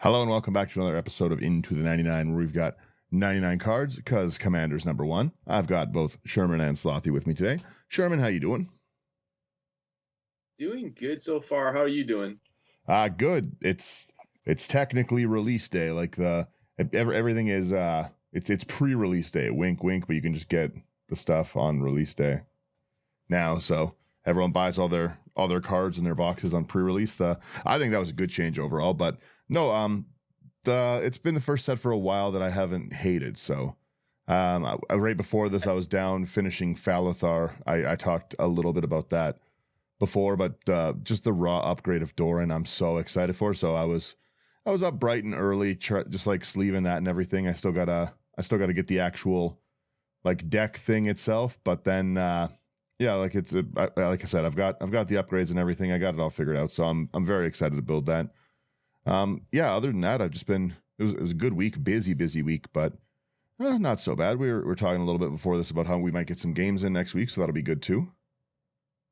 Hello and welcome back to another episode of Into the 99, where we've got 99 cards because Commander's number one. I've got both Sherman and Slothy with me today. Sherman, how you doing? Doing good so far. How are you doing? Good. It's technically release day. Like everything is it's pre-release day. Wink, wink. But you can just get the stuff on release day now. So everyone buys all their cards and their boxes on pre-release. I think that was a good change overall. But no, it's been the first set for a while that I haven't hated. So right before this, I was down finishing Falithar. I talked a little bit about that before, but just the raw upgrade of Doran, I'm so excited for. So I was up bright and early, just like sleeving that and everything. I still gotta get the actual like deck thing itself, but then yeah, like like I said, I've got the upgrades and everything. I got it all figured out, so I'm very excited to build that. Yeah, other than that, I've just been it was a good week, busy week, but not so bad. We were talking a little bit before this about how we might get some games in next week, so that'll be good too.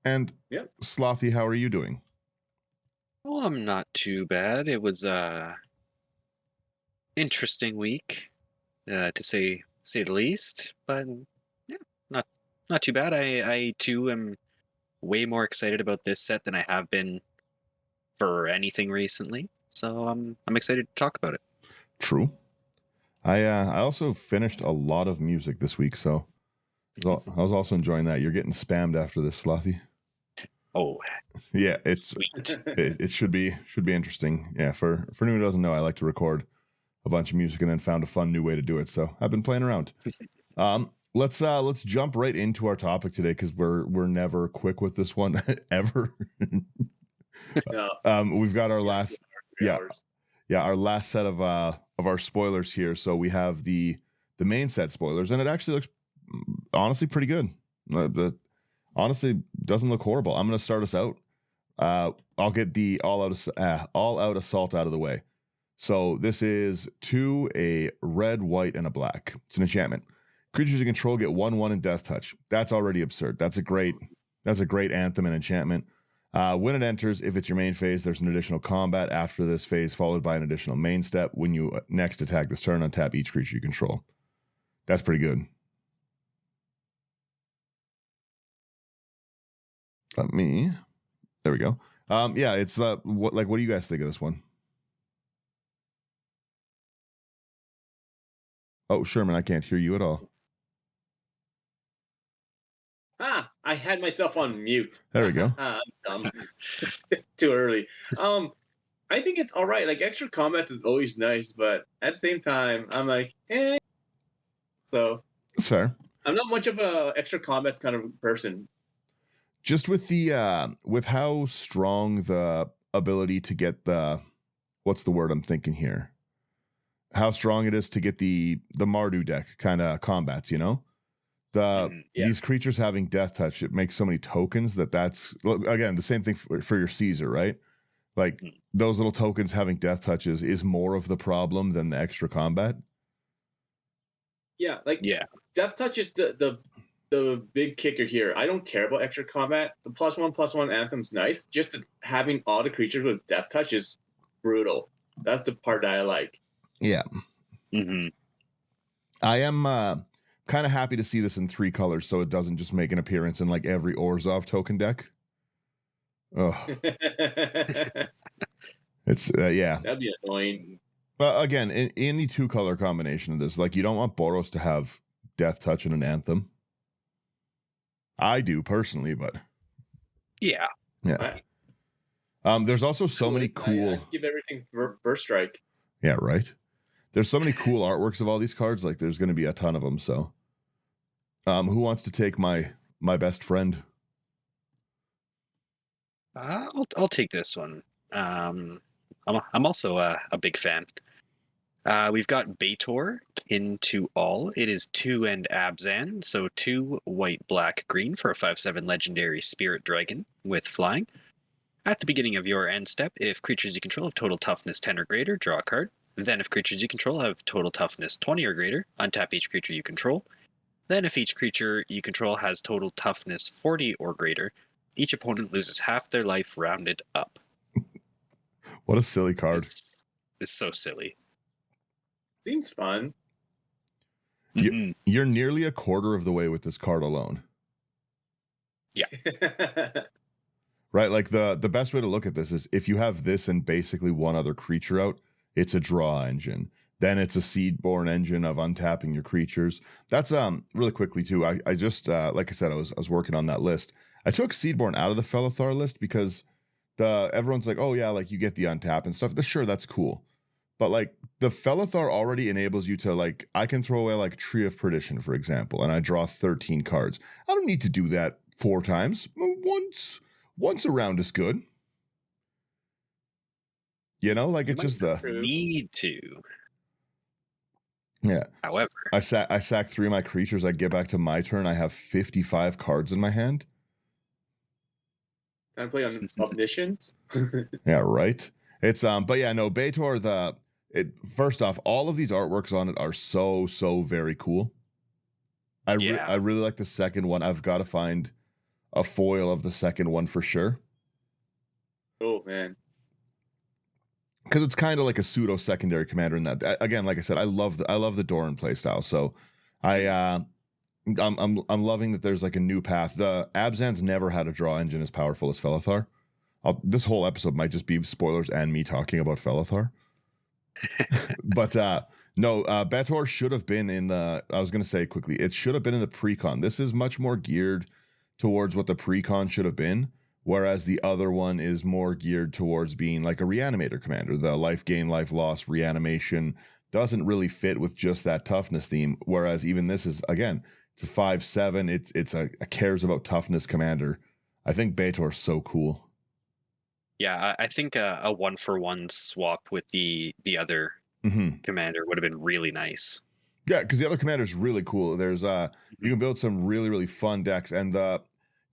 And Yep. Slothy, how are you doing? Oh, I'm not too bad. It was a interesting week, to say the least. But yeah, not too bad. I too am way more excited about this set than I have been for anything recently. So I'm excited to talk about it. True. I also finished a lot of music this week, so I was also enjoying that. You're getting spammed after this, Slothy. Oh, yeah, it's sweet. it should be interesting. Yeah, for anyone who doesn't know, I like to record a bunch of music and then found a fun new way to do it. So I've been playing around. Let's jump right into our topic today because we're never quick with this one ever. No. We've got our last Hours. our last set of our spoilers here. So we have the main set spoilers, and it actually looks honestly pretty good. Honestly, doesn't look horrible. I'm going to start us out. I'll get the all out assault out of the way. So this is 2, a red, white, and a black. It's an enchantment. Creatures you control get 1/1 and death touch. That's already absurd. That's a great anthem and enchantment. When it enters, if it's your main phase, there's an additional combat after this phase, followed by an additional main step. When you next attack this turn, untap each creature you control. That's pretty good. There we go. Yeah, it's what do you guys think of this one? Oh, Sherman, I can't hear you at all. I had myself on mute. There we go. I'm dumb. Too early. I think it's all right. Like extra combat is always nice, but at the same time, I'm like, eh. So That's fair. I'm not much of a extra combat kind of person. Just with the with how strong the ability to get the what's the word I'm thinking here? How strong it is to get the Mardu deck kind of combats, you know? These creatures having death touch, it makes so many tokens that's again the same thing for your Caesar, right? Like those little tokens having death touches is more of the problem than the extra combat. Yeah, death touch is the big kicker here. I don't care about extra combat. The +1/+1 anthem's nice. Just having all the creatures with death touch is brutal. That's the part that I like. Yeah. Mm-hmm. I am kind of happy to see this in 3 colors so it doesn't just make an appearance in like every Orzhov token deck. Oh. It's yeah. That'd be annoying. But again, in any 2-color combination of this, like you don't want Boros to have death touch in an anthem. I do personally, but Yeah. Right. There's also so many cool. I give everything first strike. Yeah, right. There's so many cool artworks of all these cards. Like, there's going to be a ton of them. So, who wants to take my best friend? I'll take this one. I'm also a big fan. We've got Baitor, Kin to All. It is 2 and Abzan, so 2 white, black, green for a 5/7 legendary spirit dragon with flying. At the beginning of your end step, if creatures you control have total toughness 10 or greater, draw a card. Then if creatures you control have total toughness 20 or greater, untap each creature you control. Then if each creature you control has total toughness 40 or greater, each opponent loses half their life rounded up. What a silly card. is so silly. Seems fun. You're nearly a quarter of the way with this card alone. Right? Like the best way to look at this is if you have this and basically one other creature out, it's a draw engine. Then it's a seedborn engine of untapping your creatures. That's really quickly too. I just like I said, I was working on that list. I took seedborn out of the Felithar list because everyone's like, oh yeah, like you get the untap and stuff. Sure, that's cool. But like the Felithar already enables you to like, I can throw away like Tree of Perdition, for example, and I draw 13 cards. I don't need to do that 4 times. Once a round is good. You know, like it's just the need to. Yeah. However, I sack 3 of my creatures. I get back to my turn. I have 55 cards in my hand. Can I play on Omniscience? Yeah, right. It's but yeah, no, Baator, first off, all of these artworks on it are so very cool. I really like the second one. I've got to find a foil of the second one for sure. Oh man. Because it's kind of like a pseudo secondary commander in that. Again, like I said, I love the Doran playstyle. So I'm loving that there's like a new path. The Abzan's never had a draw engine as powerful as Felithar. This whole episode might just be spoilers and me talking about Felithar. But no, Baator should have been in the. I was going to say quickly, it should have been in the precon. This is much more geared towards what the precon should have been. Whereas the other one is more geared towards being like a reanimator commander. The life gain, life loss, reanimation doesn't really fit with just that toughness theme. Whereas even this is, again, it's a 5/7. It's a cares about toughness commander. I think Baator's so cool. Yeah, I think a 1-for-1 swap with the other commander would have been really nice. Yeah, because the other commander is really cool. There's you can build some really fun decks, and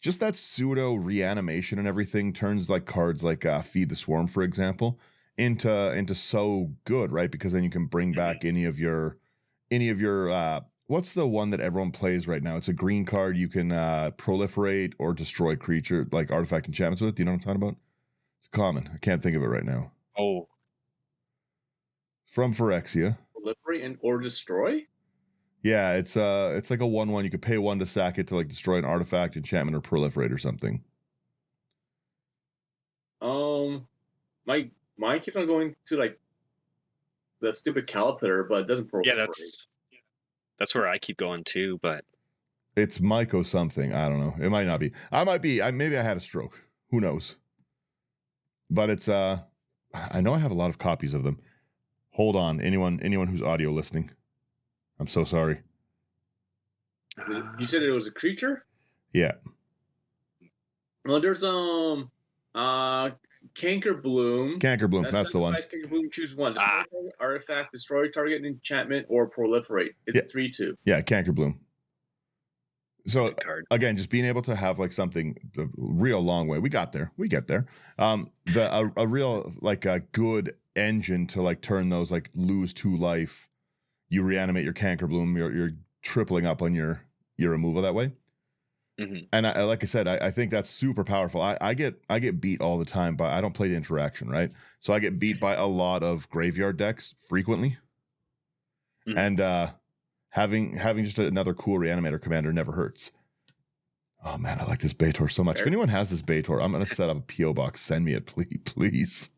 just that pseudo reanimation and everything turns like cards like Feed the Swarm, for example, into so good, right? Because then you can bring back any of your what's the one that everyone plays right now? It's a green card you can proliferate or destroy creature like artifact enchantments with. Do you know what I'm talking about? It's common. I can't think of it right now. Oh, from Phyrexia. Proliferate or destroy? Yeah, it's like a 1/1. You could pay 1 to sack it to like destroy an artifact, enchantment, or proliferate or something. My keeps on going to like the stupid Caliper, but it doesn't proliferate. Yeah, that's where I keep going too, but it's Myco something. I don't know. It might not be. Maybe I had a stroke. Who knows? But it's I know I have a lot of copies of them. Hold on, anyone who's audio listening. I'm so sorry. You said it was a creature? Yeah. Well, there's Cankerbloom. Cankerbloom, that's the one. Cankerbloom, choose one. Destroy target artifact, destroy target enchantment, or proliferate. It's 3/2. Yeah, Cankerbloom. So again, just being able to have like something the real long way. We get there. A real like a good engine to like turn those like lose 2 life. You reanimate your Cankerbloom. You're tripling up on your removal that way. And like I said, I think that's super powerful. I get beat all the time, but I don't play the interaction, right? So I get beat by a lot of graveyard decks frequently. And having just another cool reanimator commander never hurts. Oh man, I like this Baator so much. If anyone has this Baator, I'm gonna set up a PO box. Send me it, please.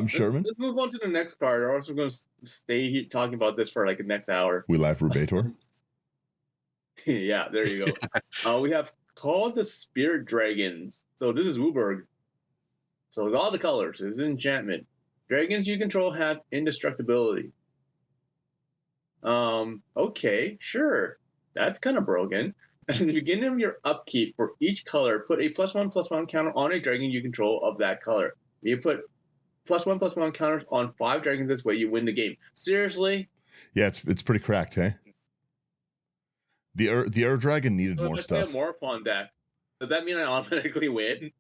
Sherman. Let's move on to the next card. Or else we're going to stay here talking about this for like the next hour. We live for Baator. Yeah, there you go. We have called the Spirit Dragons. So this is Wooburg. So it's all the colors. It's enchantment. Dragons you control have indestructibility. Okay, sure. That's kind of broken. At the beginning of your upkeep, for each color, put a +1/+1 counter on a dragon you control of that color. You put +1/+1 counters on 5 dragons this way, you win the game. Seriously? Yeah, it's pretty cracked, hey? The Ur Dragon needed more stuff. If I play a Morphon deck, does that mean I automatically win?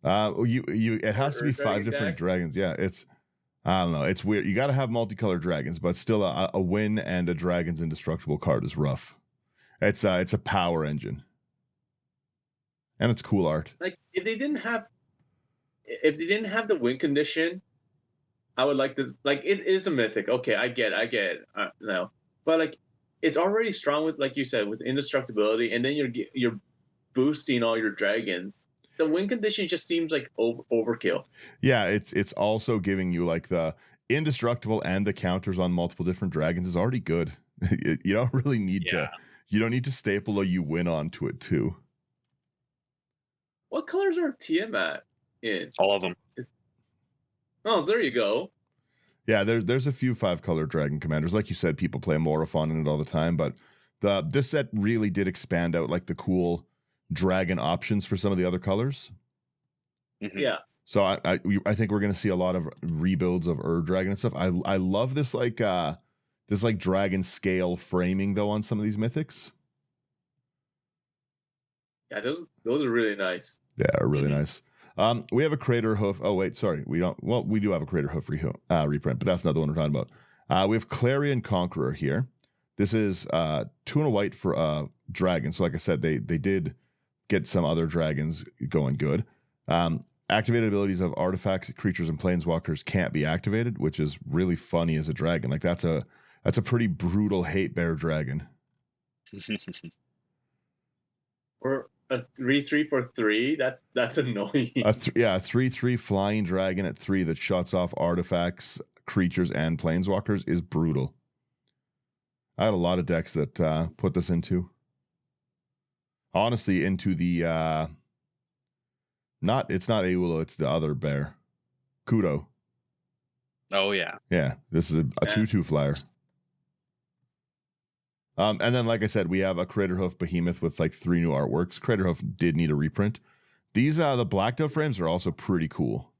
It has to be 5 different dragons. Yeah, I don't know. It's weird. You got to have multicolored dragons, but still a win and a dragon's indestructible card is rough. It's a power engine. And it's cool art. Like if they didn't have if they didn't have the win condition, I would like this. Like it is a mythic. Okay, I get it. No, but like it's already strong with, like you said, with indestructibility, and then you're boosting all your dragons. The win condition just seems like overkill. Yeah, it's also giving you like the indestructible and the counters on multiple different dragons is already good. You don't really need to. You don't need to staple a you win onto it too. What colors are Tiamat in? All of them. Oh, there you go. Yeah, there's a few 5-color dragon commanders. Like you said, people play Morophon in it all the time, but this set really did expand out like the cool dragon options for some of the other colors. Mm-hmm. Yeah. So I think we're gonna see a lot of rebuilds of Dragon and stuff. I love this like dragon scale framing though on some of these mythics. Yeah, those are really nice. Yeah, are really nice. We have a Crater Hoof. Oh wait, sorry, we don't. Well, we do have a Crater Hoof reprint, but that's not the one we're talking about. We have Clarion Conqueror here. This is 2 and a white for dragon. So like I said, they did get some other dragons going good. Activated abilities of artifacts, creatures, and planeswalkers can't be activated, which is really funny as a dragon. Like that's a pretty brutal hate bear dragon. Or a 3/3 for 3. That's annoying. A 3/3 flying dragon at 3 that shuts off artifacts, creatures, and planeswalkers is brutal. I had a lot of decks that put this into. Honestly, into the it's not Aula, it's the other bear. Kudo. Oh yeah. Yeah, this is a 2/2 flyer. And then, like I said, we have a Craterhoof Behemoth with like 3 new artworks. Craterhoof did need a reprint. These the blacked out frames are also pretty cool.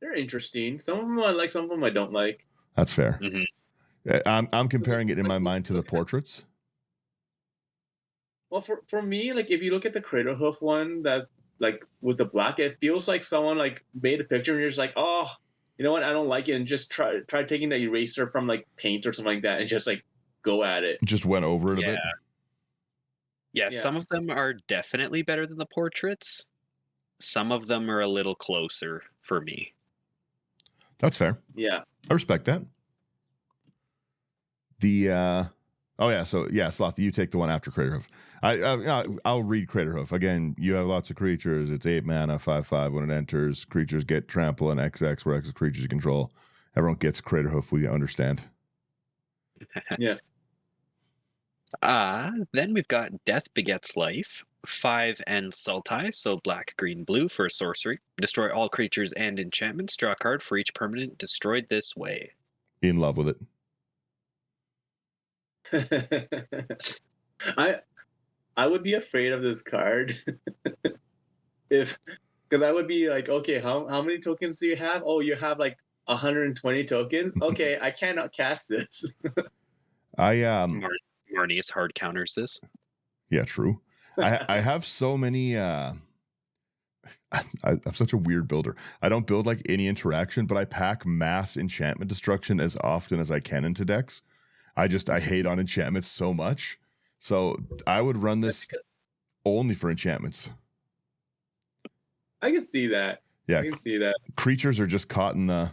They're interesting. Some of them I like, some of them I don't like. That's fair. Mm-hmm. I'm comparing it in my mind to the portraits. Well, for me, like if you look at the Craterhoof one that like with the black, it feels like someone like made a picture and you're just like, oh, you know what, I don't like it, and just try taking the eraser from like paint or something like that and just like go at it. Just went over it a bit. Yeah, some of them are definitely better than the portraits. Some of them are a little closer for me. That's fair. Yeah. I respect that. Slothy, you take the one after Craterhoof. I'll read Craterhoof. Again, you have lots of creatures. It's 8 mana, 5/5. When it enters, creatures get trample and XX, where X is creatures you control. Everyone gets Craterhoof. We understand. Yeah. Then we've got Death Begets Life, 5 and Sultai, so black, green, blue for sorcery. Destroy all creatures and enchantments. Draw a card for each permanent destroyed this way. In love with it. I would be afraid of this card because I would be like, okay, how many tokens do you have? Oh, you have like 120 tokens. Okay, I cannot cast this. Marnius hard counters this. Yeah, true. I have so many. I'm such a weird builder. I don't build like any interaction, but I pack mass enchantment destruction as often as I can into decks. I hate on enchantments so much. So I would run this only for enchantments. I can see that. Yeah, I can see that. Creatures are just caught in the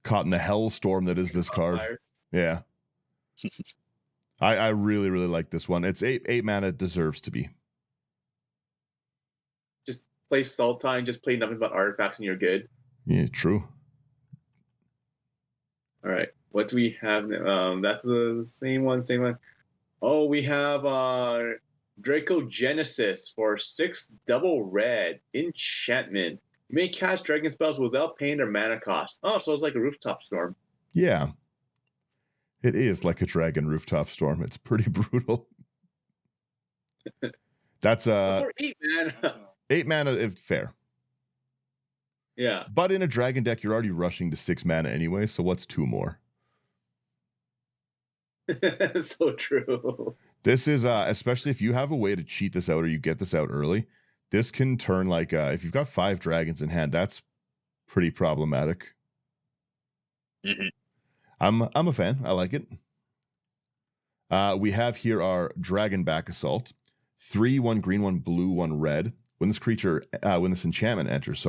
hellstorm that is this card. Fire. Yeah. I really, really like this one. It's 8 mana. It deserves to be. Just play Sultai and just play nothing but artifacts and you're good. Yeah, true. All right. What do we have? That's the same one. Oh, we have Draco Genesis for 6 double red enchantment. You may cast dragon spells without paying their mana cost. Oh, so it's like a rooftop storm. Yeah. It is like a dragon rooftop storm. It's pretty brutal. That's for 8 mana. 8 mana if fair. Yeah. But in a dragon deck, you're already rushing to 6 mana anyway, so what's 2 more? So true. This is especially if you have a way to cheat this out or you get this out early, this can turn like if you've got 5 dragons in hand, that's pretty problematic. Mm-hmm. I'm a fan. I like it. We have here our Dragonback Assault. 3, 1 green, 1 blue, 1 red when this enchantment enters,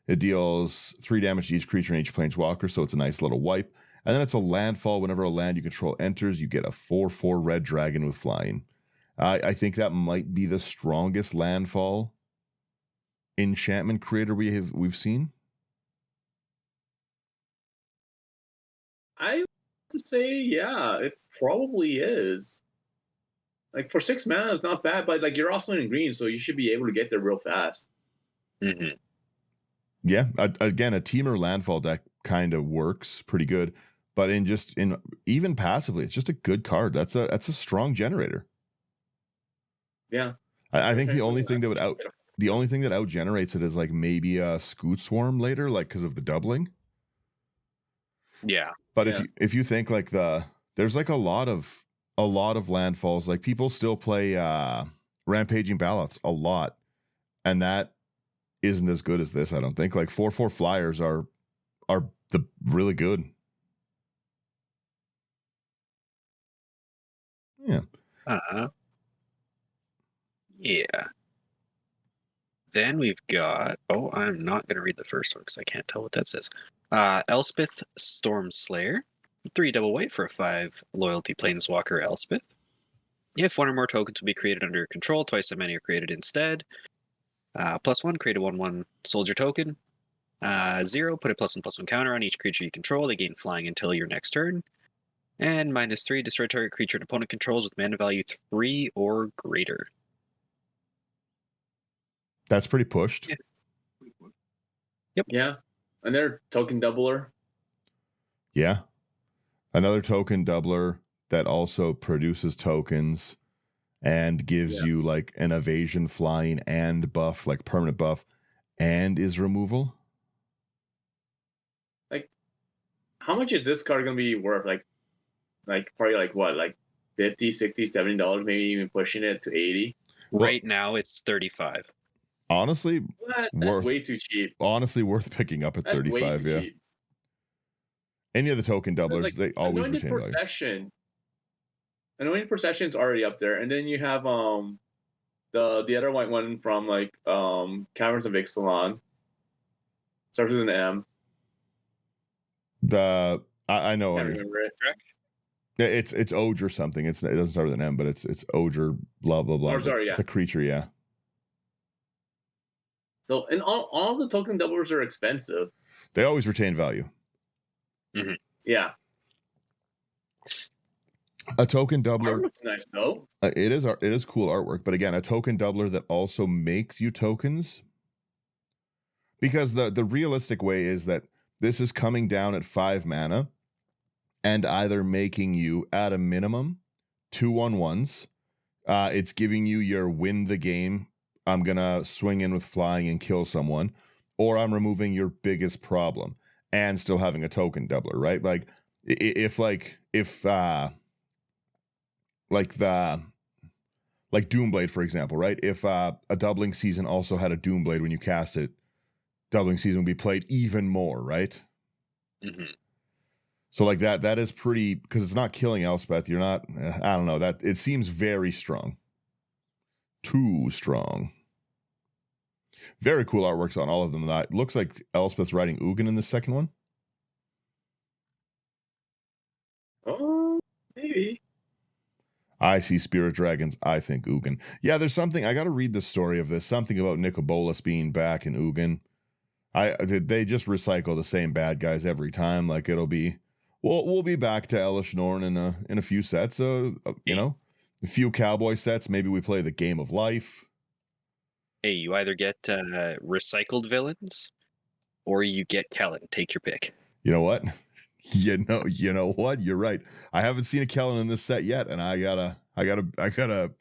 it deals 3 damage to each creature and each planeswalker, so it's a nice little wipe. And then it's a landfall. Whenever a land you control enters, you get a 4/4 red dragon with flying. I think that might be the strongest landfall enchantment creator we've seen. I have to say, yeah, it probably is. Like for 6 mana, it's not bad, but like you're also in green, so you should be able to get there real fast. Mm-hmm. Yeah, again, a Teamer landfall deck kind of works pretty good, but even passively, it's just a good card. That's a strong generator. Yeah, I think the only thing that out generates it is like maybe a Scoot Swarm later, like because of the doubling. Yeah, but if you think like there's like a lot of landfalls, like people still play Rampaging Ballots a lot, and that isn't as good as this. I don't think. Like 4/4 flyers are the really good. Yeah. Yeah. Then we've got. Oh, I'm not going to read the first one because I can't tell what that says. Elspeth Stormslayer, 3 double white for a 5 loyalty planeswalker Elspeth. If 1 or more tokens will be created under your control, twice that many are created instead. +1, create a 1/1 soldier token. 0, put a +1/+1 counter on each creature you control. They gain flying until your next turn. And -3, destroy target creature an opponent controls with mana value 3 or greater. That's pretty pushed. Yeah. Yep. Yeah. Another token doubler. Yeah. Another token doubler that also produces tokens and gives you like an evasion, flying, and buff, like permanent buff, and is removal. Like, how much is this card going to be worth? Like probably like what? Like $50, $60, $70, maybe even pushing it to 80. Right now it's 35. Honestly, that's way too cheap. Honestly, worth picking up at 35. Yeah. Cheap. Any of the token doublers, like, they always retain value. Anointed Procession's already up there, and then you have the other white one from like Caverns of Ixalan. Starts with an M. I know. I can't remember it. It's Oge or something. It doesn't start with an M, but it's Oge or blah blah blah. Oh, sorry, yeah. The creature, yeah. So, and all the token doublers are expensive. They always retain value. Mm-hmm. Yeah. A token doubler. Artwork's nice though. It is cool artwork, but again, a token doubler that also makes you tokens. Because the realistic way is that this is coming down at 5 mana and either making you at a minimum 2 1/1s. It's giving you your win the game. I'm gonna swing in with flying and kill someone, or I'm removing your biggest problem and still having a token doubler, right? Like if Doomblade, for example, right? If a doubling season also had a Doomblade when you cast it, doubling season would be played even more, right? Mm-hmm. So like that is pretty, because it's not killing Elspeth. You're not, I don't know, that it seems very strong. Too strong. Very cool artworks on all of them. That looks like Elspeth's riding Ugin in the second one. Oh, maybe. I see Spirit Dragons. I think Ugin. Yeah, there's something. I got to read the story of this. Something about Nicol Bolas being back in Ugin. They just recycle the same bad guys every time. Like it'll be, we'll be back to Elish Norn in a few sets. You know, a few cowboy sets. Maybe we play the Game of Life. Hey, you either get recycled villains, or you get Kellen. Take your pick. You know what? You know what? You're right. I haven't seen a Kellen in this set yet, and I gotta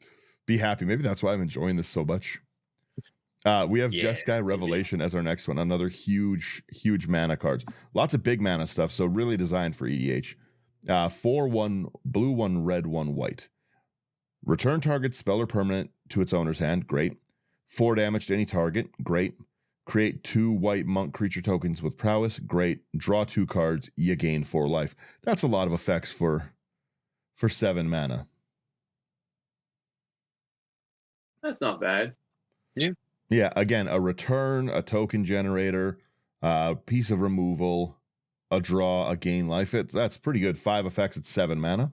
be happy. Maybe that's why I'm enjoying this so much. We have Jeskai Revelation as our next one. Another huge mana cards. Lots of big mana stuff. So really designed for EDH. 4/1 blue, 1 red, 1 white. Return target spell or permanent to its owner's hand. Great. 4 damage to any target. Great. Create 2 white monk creature tokens with prowess. Great. Draw 2 cards. You gain 4 life. That's a lot of effects for 7 mana. That's not bad. Yeah. Yeah, again, a return, a token generator, a piece of removal, a draw, a gain life. That's pretty good. 5 effects at 7 mana.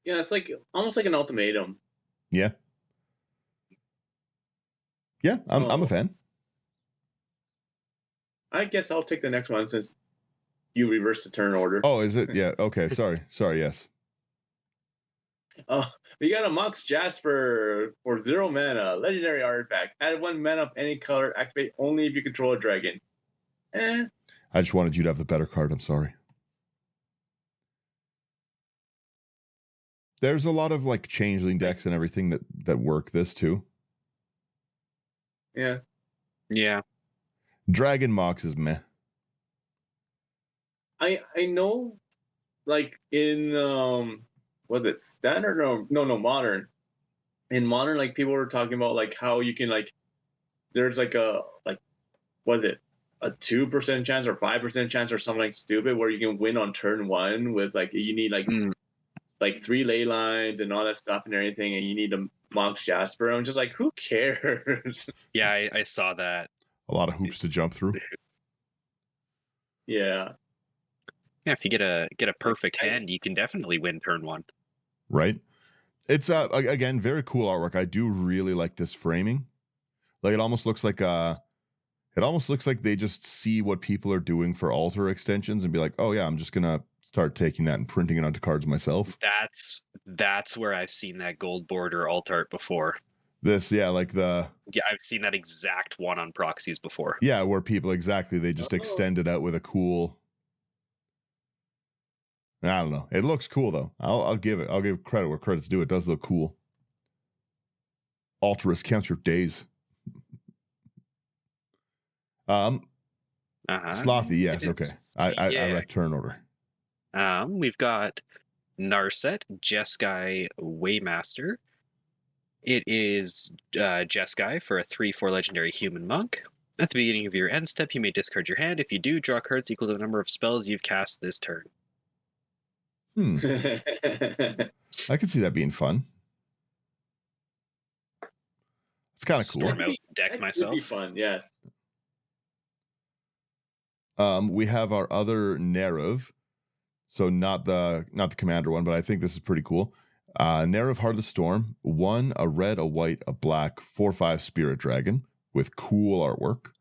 Yeah, it's like almost like an ultimatum. Yeah. Yeah, I'm a fan. I guess I'll take the next one since you reverse the turn order. Oh, is it? Yeah. Okay. Sorry. Yes. We got a Mox Jasper for 0 mana, legendary artifact. Add 1 mana of any color, activate only if you control a dragon. I just wanted you to have the better card. I'm sorry. There's a lot of like changeling decks and everything that work this too. Yeah. Yeah. Dragon Mox is meh. I know, like in was it standard or no modern? In modern, like people were talking about like how you can like there's like a like was it a 2% chance or 5% chance or something like stupid where you can win on turn 1 with like you need like 3 ley lines and all that stuff and everything, and you need to Mox Jasper. I'm just like, who cares? Yeah, I saw that. A lot of hoops to jump through. Yeah. Yeah, if you get a perfect hand, you can definitely win turn 1. Right. It's again very cool artwork. I do really like this framing. Like it almost looks like they just see what people are doing for altar extensions and be like, oh yeah, I'm just gonna start taking that and printing it onto cards myself. That's where I've seen that gold border alt art before. This, yeah, like I've seen that exact one on proxies before. Yeah, where people they just extend it out with a cool. I don't know. It looks cool though. I'll give credit where credit's due. It does look cool. Altruist counts your days. Slothy, yes, okay. I read turn order. We've got Narset, Jeskai Waymaster. It is Jeskai for a 3/4 legendary human monk. At the beginning of your end step, you may discard your hand. If you do, draw cards equal to the number of spells you've cast this turn. I could see that being fun. It's kind of cool. Storm out deck myself. Would be fun, yes. We have our other narrative, so not the commander one, but I think this is pretty cool. Narrative Heart of the Storm, 1, a red, a white, a black, 4/5 spirit dragon with cool artwork.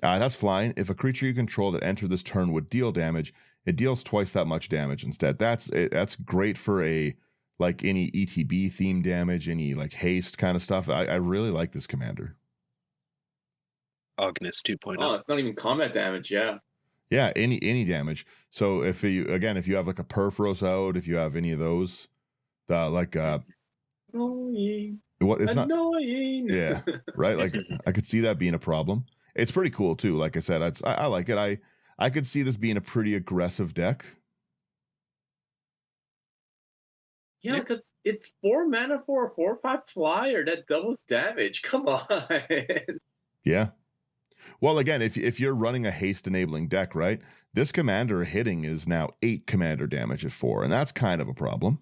It has flying. If a creature you control that entered this turn would deal damage, it deals twice that much damage instead. That's great for a like any ETB theme damage, any like haste kind of stuff. I really like this commander. Agnus 2.0. Oh, it's not even combat damage, yeah. Yeah, any damage. So if you have like a Perforos out, if you have any of those, annoying. It's annoying. Not, yeah, right. Like I could see that being a problem. It's pretty cool too. Like I said, I like it. I could see this being a pretty aggressive deck. Yeah, because it's 4 mana for a 4/5 flyer that doubles damage. Come on. Yeah. Well, again, if you're running a haste enabling deck, right? This commander hitting is now 8 commander damage at 4, and that's kind of a problem.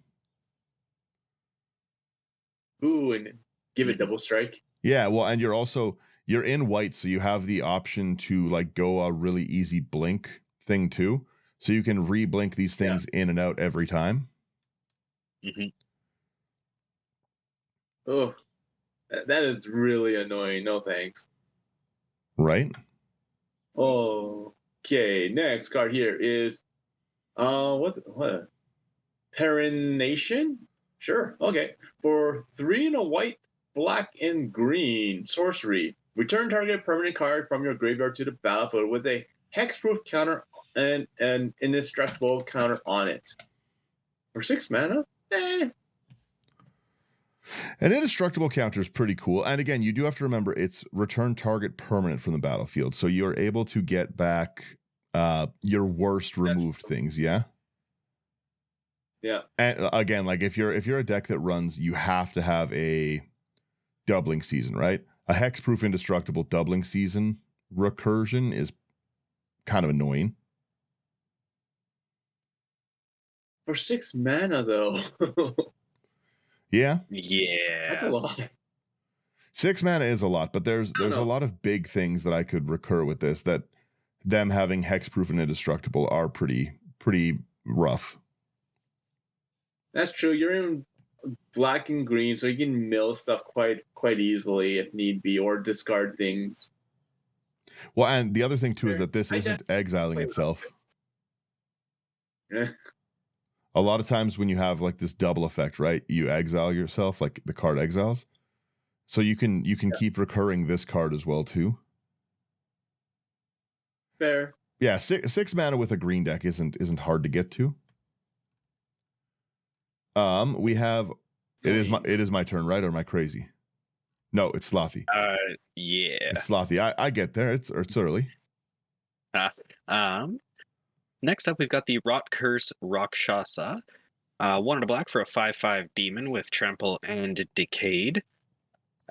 Ooh, and give it double strike. Yeah, well, and you're in white, so you have the option to like go a really easy blink thing too. So you can re-blink these things in and out every time. Mm-hmm. Oh, that is really annoying. No thanks. Right. Okay, next card here is what? Perenation? Sure. Okay. For 3 and a white, black and green sorcery. Return target permanent card from your graveyard to the battlefield with a hexproof counter and an indestructible counter on it. For 6 mana? An indestructible counter is pretty cool. And again, you do have to remember it's return target permanent from the battlefield. So you're able to get back your worst removed things, yeah? Yeah. And again, like if you're a deck that runs, you have to have a doubling season, right? A hexproof indestructible doubling season recursion is kind of annoying. For 6 mana though. Yeah. Yeah. That's a lot. 6 mana is a lot, but there's a know. lot of big things that I could recur with this, that them having hexproof and indestructible are pretty rough. That's true. You're in black and green, so you can mill stuff quite easily if need be, or discard things. Well, and the other thing too is that this I isn't exiling play itself. Yeah. A lot of times when you have like this double effect, right? You exile yourself, like the card exiles. So you can keep recurring this card as well too. Fair. Yeah, six mana with a green deck isn't hard to get to. We have it is my turn, right? Or am I crazy? No, it's Slothy. Yeah. It's Slothy. I get there. It's early. Next up, we've got the Rot Curse Rakshasa. 1 and a black for a 5/5 demon with trample and decayed.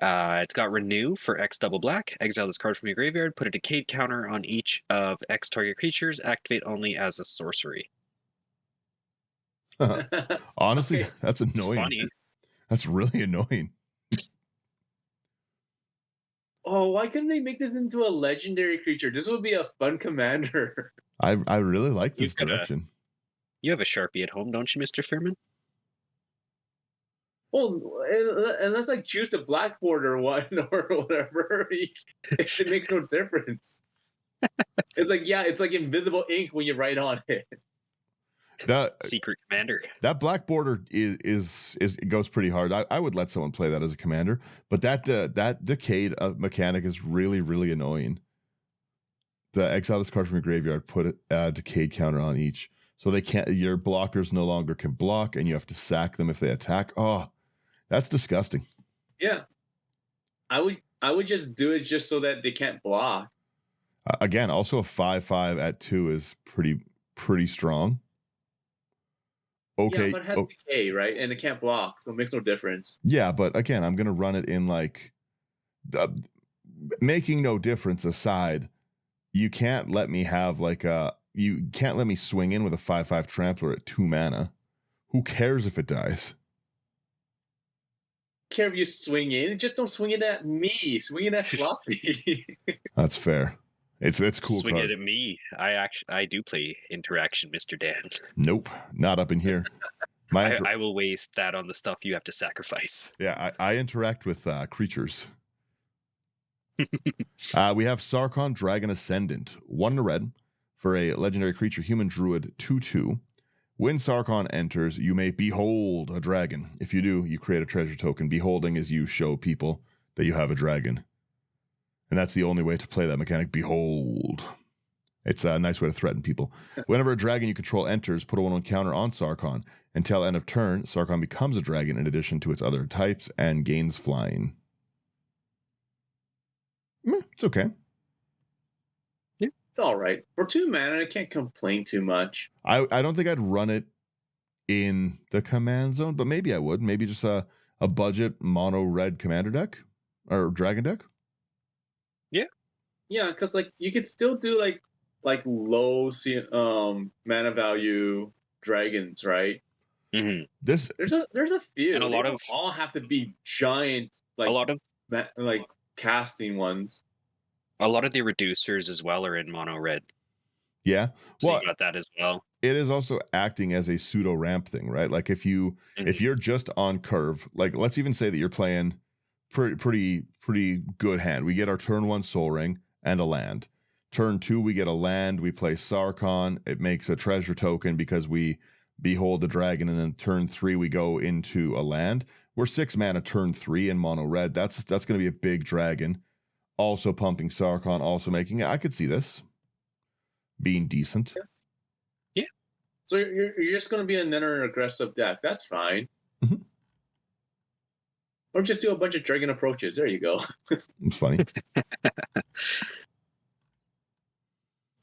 It's got renew for X double black. Exile this card from your graveyard. Put a decayed counter on each of X target creatures. Activate only as a sorcery. Honestly, that's It's annoying. funny. That's really annoying. Oh, why couldn't they make this into a legendary creature? This would be a fun commander. I really like this You've got direction. You have a Sharpie at home, don't you, Mr. Fairman? Well, unless I choose the black border one or whatever, it makes no difference. It's like, yeah, it's like invisible ink when you write on it. That Secret commander. That black border is it goes pretty hard. I would let someone play that as a commander, but that decayed mechanic is really annoying. The exile this card from your graveyard, put a decayed counter on each, so they can't. Your blockers no longer can block, and you have to sack them if they attack. Oh, that's disgusting. Yeah, I would just do it just so that they can't block. Again, also a 5/5 at 2 is pretty strong. Okay. Yeah, but it has decay, right? And it can't block, so it makes no difference. Yeah, but again, I'm gonna run it in like making no difference aside. You can't let me have you can't let me swing in with a 5/5 trampler at 2 mana. Who cares if it dies? Care if you swing in, just don't swing it at me. Swing it at Slothy. That's fair. It's cool. Swing card. it at me. I do play interaction, Mr. Dan. Nope, not up in here. I will waste that on the stuff you have to sacrifice. Yeah, I interact with creatures. We have Sarkhan, Dragon Ascendant, 1 in a red for a legendary creature, human druid, 2/2. When Sarkhan enters, you may behold a dragon. If you do, you create a treasure token. Beholding is you show people that you have a dragon. And that's the only way to play that mechanic, behold. It's a nice way to threaten people. Whenever a dragon you control enters, put a 1/1 counter on Sarkhan. Until end of turn, Sarkhan becomes a dragon in addition to its other types and gains flying. It's okay. Yeah, it's all right. For 2 mana, I can't complain too much. I don't think I'd run it in the command zone, but maybe I would. Maybe just a budget mono red commander deck or dragon deck. Yeah, because like you could still do like low mana value dragons, right? Mm-hmm. There's a few, and a lot of all have to be giant, like a lot of like casting ones. A lot of the reducers as well are in mono red. Yeah, so well, you got that as well. It is also acting as a pseudo ramp thing, right? Like if you're just on curve, like let's even say that you're playing pretty good hand. We get our turn 1 Soul Ring and a land. Turn 2, we get a land. We play Sarkhan. It makes a treasure token because we behold the dragon, and then turn 3 we go into a land. We're 6 mana turn 3 in mono red. That's going to be a big dragon. Also pumping Sarkhan, also making it. I could see this being decent. Yeah. So you're just going to be another aggressive deck. That's fine. Mm-hmm. Or just do a bunch of dragon approaches. There you go. It's funny.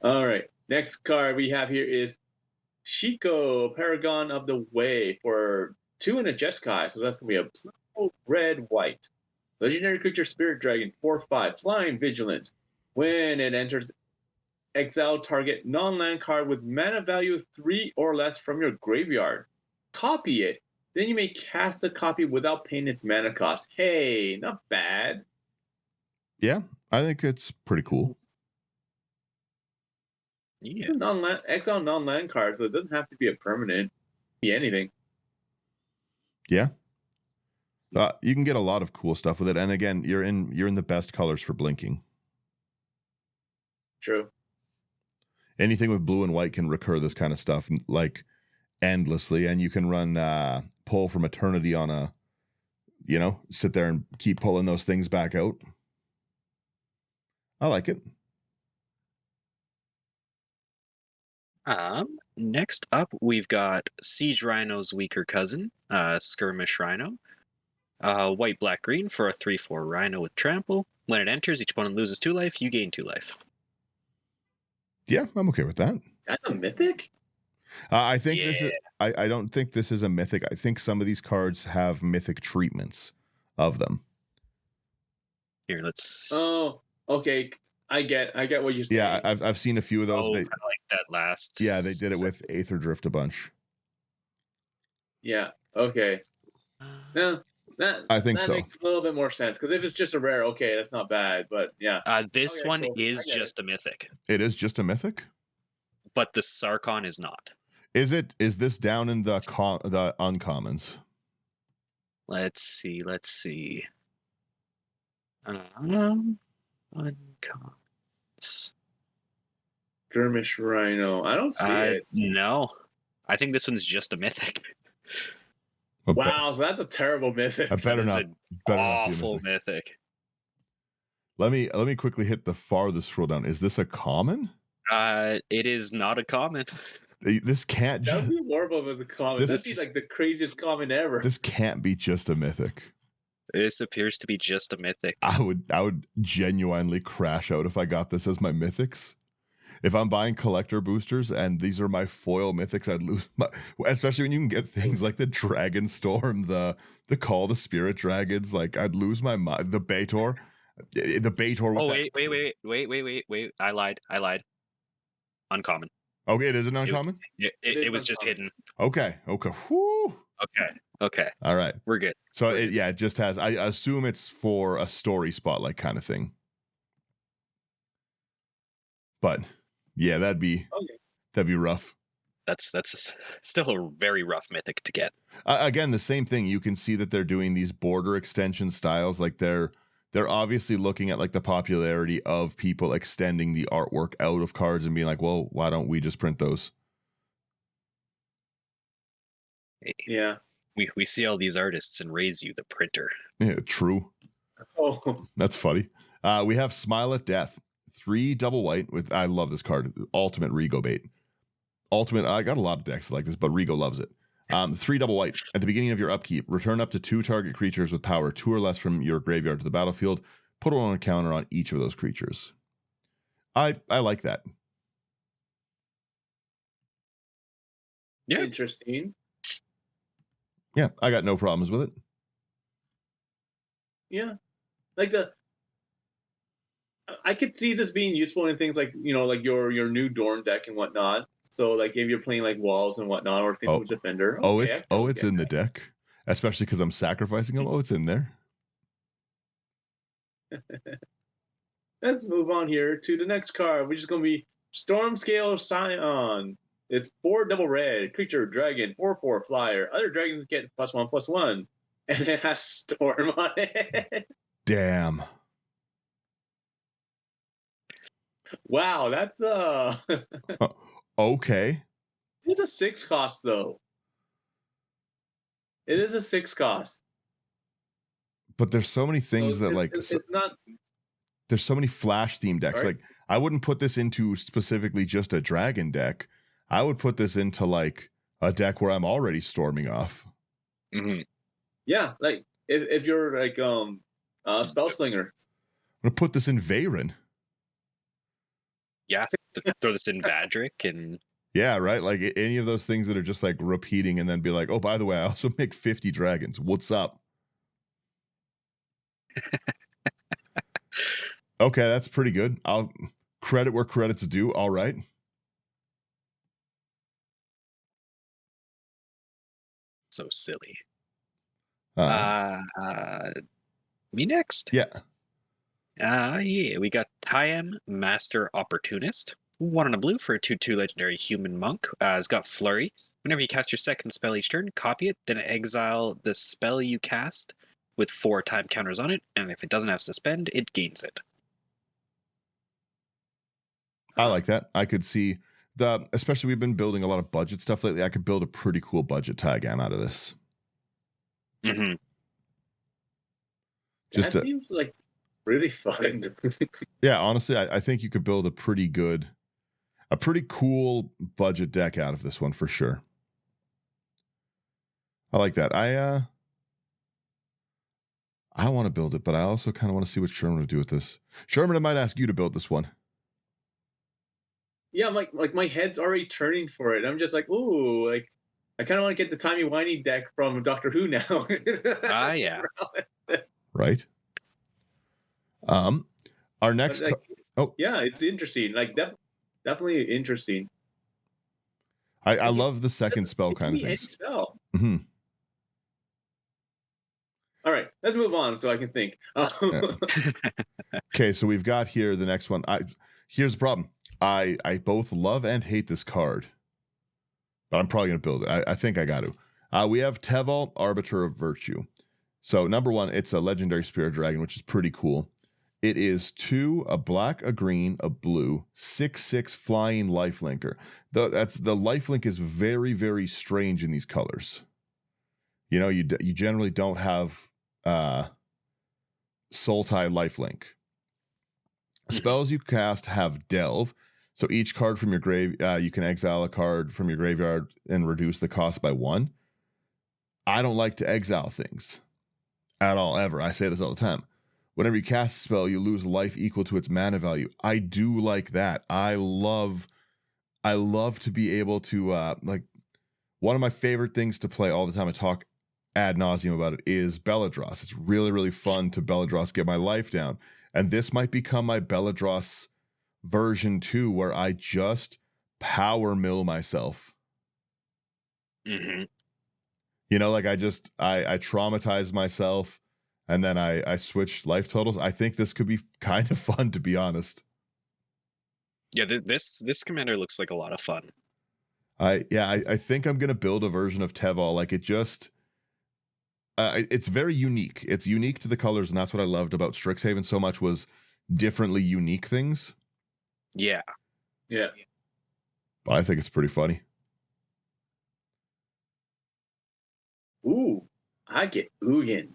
All right. Next card we have here is Shiko, Paragon of the Way, for 2 and a Jeskai. So that's going to be a blue, red, white. Legendary creature, Spirit Dragon, 4/5, flying, vigilance. When it enters, exile target non-land card with mana value 3 or less from your graveyard. Copy it, Then you may cast a copy without paying its mana cost. Hey, not bad. Yeah, I think it's pretty cool. Yeah. It's a non-land, exile non-land card, so it doesn't have to be a permanent. It can be anything. Yeah. You can get a lot of cool stuff with it, and again, you're in the best colors for blinking. True. Anything with blue and white can recur this kind of stuff like endlessly, and you can run Pull from Eternity on a, sit there and keep pulling those things back out. I like it. Next up, we've got Siege Rhino's weaker cousin, Skirmish Rhino. White, black, green for a 3/4 Rhino with trample. When it enters, each opponent loses 2 life. You gain 2 life. Yeah, I'm okay with that. That's a mythic? I think this is. I don't think this is a mythic. I think some of these cards have mythic treatments of them. Here, let's. Oh, okay. I get what you're saying. Yeah, I've seen a few of those. Kind of like that last. Yeah, they did it with Aether Drift a bunch. Yeah. Okay. No, I think that so. makes a little bit more sense, because if it's just a rare, okay, that's not bad. But yeah. This Okay, one cool. is I get just a mythic, It is just a mythic. but the Sarkon is not. Is it? Is this down in the uncommons? Let's see. Uncommons. Skirmish Rhino. I don't see it. No, I think this one's just a mythic. Wow, so that's a terrible mythic. I better That is not. an Better awful not be a mythic. mythic. Let me quickly hit the farthest scroll down. Is this a common? It is not a common. This can't. That would be horrible with the common. That'd be like the craziest common ever. This can't be just a mythic. This appears to be just a mythic. I would genuinely crash out if I got this as my mythics. If I'm buying collector boosters and these are my foil mythics, I'd lose my. Especially when you can get things like the Dragonstorm, the Call the Spirit Dragons. Like I'd lose my mind. The Baitor. Oh wait! I lied. Uncommon. Okay, it is an uncommon. It was just hidden. Okay. Whew. Okay. All right. We're good. So it just has. I assume it's for a story spotlight kind of thing. But yeah, that'd be rough. That's still a very rough mythic to get. Again, the same thing. You can see that they're doing these border extension styles. Like they're obviously looking at like the popularity of people extending the artwork out of cards and being like, well, why don't we just print those? Yeah. We see all these artists and raise you the printer. Yeah, true. Oh, That's funny. We have Smile at Death. 3 double white with, I love this card. Ultimate Rego bait. I got a lot of decks like this, but Rego loves it. 3 double white. At the beginning of your upkeep, return up to 2 target creatures with power 2 or less from your graveyard to the battlefield. Put one on a counter on each of those creatures. I like that. Yeah. Interesting. Yeah, I got no problems with it. Yeah. Like I could see this being useful in things like, like your new Dorn deck and whatnot. So like if you're playing like Walls and whatnot, or things with Defender. It's in the deck, especially because I'm sacrificing them. It's in there. Let's move on here to the next card, which is going to be Stormscale Scion. It's 4 double red creature dragon 4/4 flyer. Other dragons get +1/+1, and it has Storm on it. Damn. Wow, that's okay. It's a 6 cost though. It is a 6 cost. But there's so many things that like it's not. There's so many flash theme decks. Right. Like I wouldn't put this into specifically just a dragon deck. I would put this into like a deck where I'm already storming off. Mm-hmm. Yeah, like if you're like Spellslinger. I'm gonna put this in Veyron. Yeah, throw this in Vadric and yeah, right. Like any of those things that are just like repeating, and then be like, oh, by the way, I also make 50 dragons. What's up? Okay, that's pretty good. I'll credit where credit's due. All right. So silly. Me next. Yeah. Yeah, we got Tyam, Master Opportunist. 1 and a blue for a 2/2 legendary human monk. It's got Flurry. Whenever you cast your second spell each turn, copy it, then exile the spell you cast with 4 time counters on it, and if it doesn't have suspend, it gains it. I like that. I could see especially we've been building a lot of budget stuff lately. I could build a pretty cool budget Tagam out of this. Mm-hmm. Just that seems like really fun. Yeah, honestly, I think you could build a pretty cool budget deck out of this one for sure. I like that. I want to build it, but I also kind of want to see what Sherman would do with this. Sherman, I might ask you to build this one. Yeah, like my head's already turning for it. I'm just like, ooh, like I kind of want to get the timey-wimey deck from Doctor Who now. Yeah. Right. Our next. Like, yeah, it's interesting. Like definitely interesting. I love the second spell kind of things. Any spell. Mm-hmm. All right, let's move on so I can think. Okay, so we've got here the next one. Here's the problem. I both love and hate this card, but I'm probably going to build it. I think I got to. We have Teval, Arbiter of Virtue. So number 1, it's a legendary spirit dragon, which is pretty cool. It is 2, a black, a green, a blue, 6/6 flying lifelinker. The lifelink is very, very strange in these colors. You know, you generally don't have Sultai lifelink. Spells you cast have Delve. So each card from your grave, you can exile a card from your graveyard and reduce the cost by 1. I don't like to exile things at all, ever. I say this all the time. Whenever you cast a spell, you lose life equal to its mana value. I do like that. I love to be able to, like, one of my favorite things to play all the time, I talk ad nauseum about it, is Belladross. It's really, really fun to Belladross, get my life down. And this might become my Belladross version 2, where I just power mill myself. Mm-hmm. You know, like I traumatize myself and then I switch life totals. I think this could be kind of fun, to be honest. Yeah, this commander looks like a lot of fun. I think I'm gonna build a version of Teval. Like it just, it's very unique. It's unique to the colors, and that's what I loved about Strixhaven so much, was differently unique things. Yeah. But I think it's pretty funny. Ooh, I get Ugin.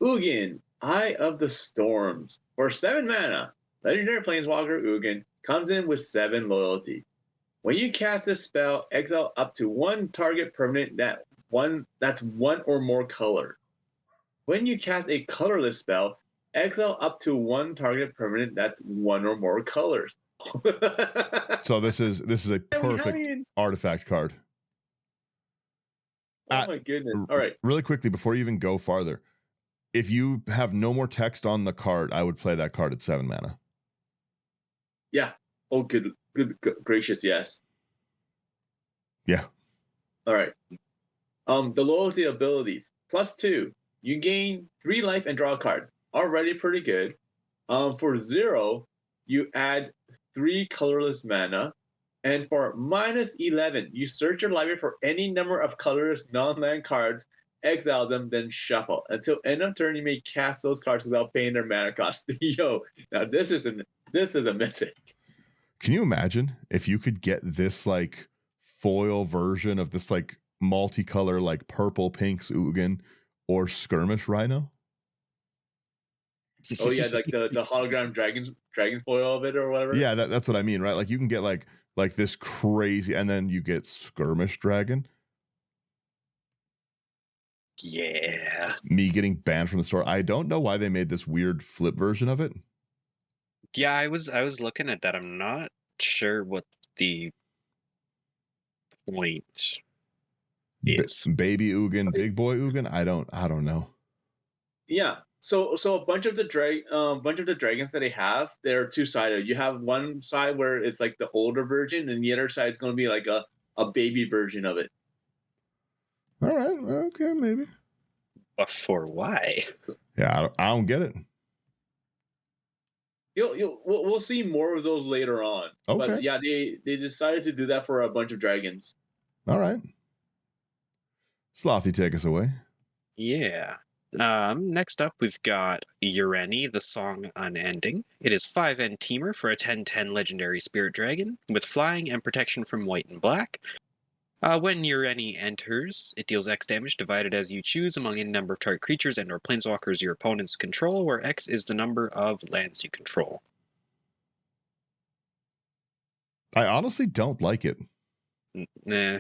Ugin, Eye of the Storms. For 7 mana, legendary planeswalker Ugin comes in with 7 loyalty. When you cast this spell, exile up to 1 target permanent that's 1 or more color. When you cast a colorless spell, exile up to 1 target permanent that's 1 or more colors. So this is a perfect artifact card. Oh my goodness. All right. Really quickly, before you even go farther, if you have no more text on the card, I would play that card at 7 mana. Yeah. Oh, good gracious, yes. Yeah. All right. The loyalty abilities. +2. You gain 3 life and draw a card. Already pretty good. For 0, you add 3 colorless mana. And for -11, you search your library for any number of colorless non-land cards, exile them, then shuffle. Until end of turn, you may cast those cards without paying their mana cost. Yo, now this is a mythic. Can you imagine if you could get this like foil version of this like multicolor like purple pinks Ugin or skirmish rhino? Oh yeah, like the hologram dragon foil of it or whatever. Yeah, that's what I mean, right? Like you can get like this crazy, and then you get skirmish dragon. Yeah. Me getting banned from the store. I don't know why they made this weird flip version of it. Yeah, I was looking at that. I'm not sure what the point is. Baby Ugin, big boy Ugin. I don't know. Yeah. So a bunch of the dragons that they have, they're two-sided. You have one side where it's like the older version, and the other side is going to be like a baby version of it. All right. Okay, maybe. For why? Yeah, I don't get it. We'll see more of those later on. Okay. But yeah, they decided to do that for a bunch of dragons. All right. Slothy, take us away. Yeah. Next up, we've got Ureni, the Song Unending. It is 5 teamer for a 10/10 legendary spirit dragon with flying and protection from white and black. When Ureni enters, it deals X damage divided as you choose among any number of target creatures and/or planeswalkers your opponents control, where X is the number of lands you control. I honestly don't like it. Nah,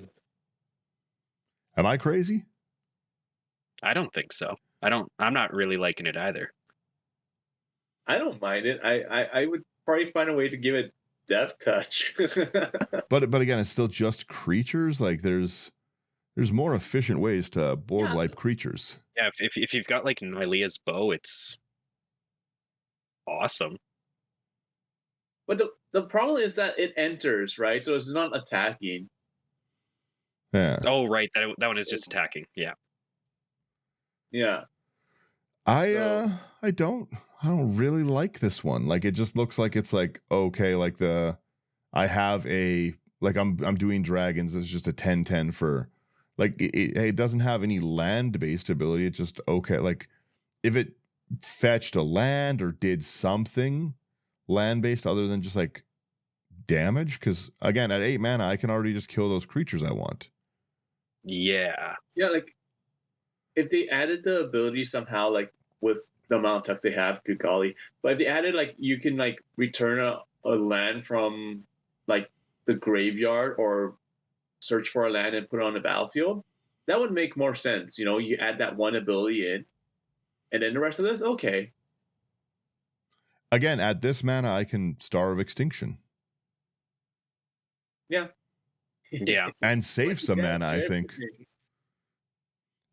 Am I crazy? I don't think so. I'm not really liking it either. I don't mind it. I would probably find a way to give it Death Touch. But again, it's still just creatures. Like there's more efficient ways to board wipe creatures. Yeah, if you've got like Nylea's bow, it's awesome. But the problem is that it enters, right? So it's not attacking. Yeah. Oh, right. That one is just attacking. Yeah. Yeah. I don't really like this one. Like it just looks like it's like okay, like I have a like I'm doing dragons. It's just a 10/10 for like it doesn't have any land based ability. It's just okay. Like if it fetched a land or did something land based other than just like damage, because again at 8 mana I can already just kill those creatures I want. Yeah. Yeah, like if they added the ability somehow, like with the amount of tech they have, good golly. But if they added like you can like return a land from like the graveyard or search for a land and put it on the battlefield, that would make more sense. You know, you add that one ability in, and then the rest of this, okay. Again, at this mana I can Starve Extinction. Yeah. Yeah. And save some mana, I think.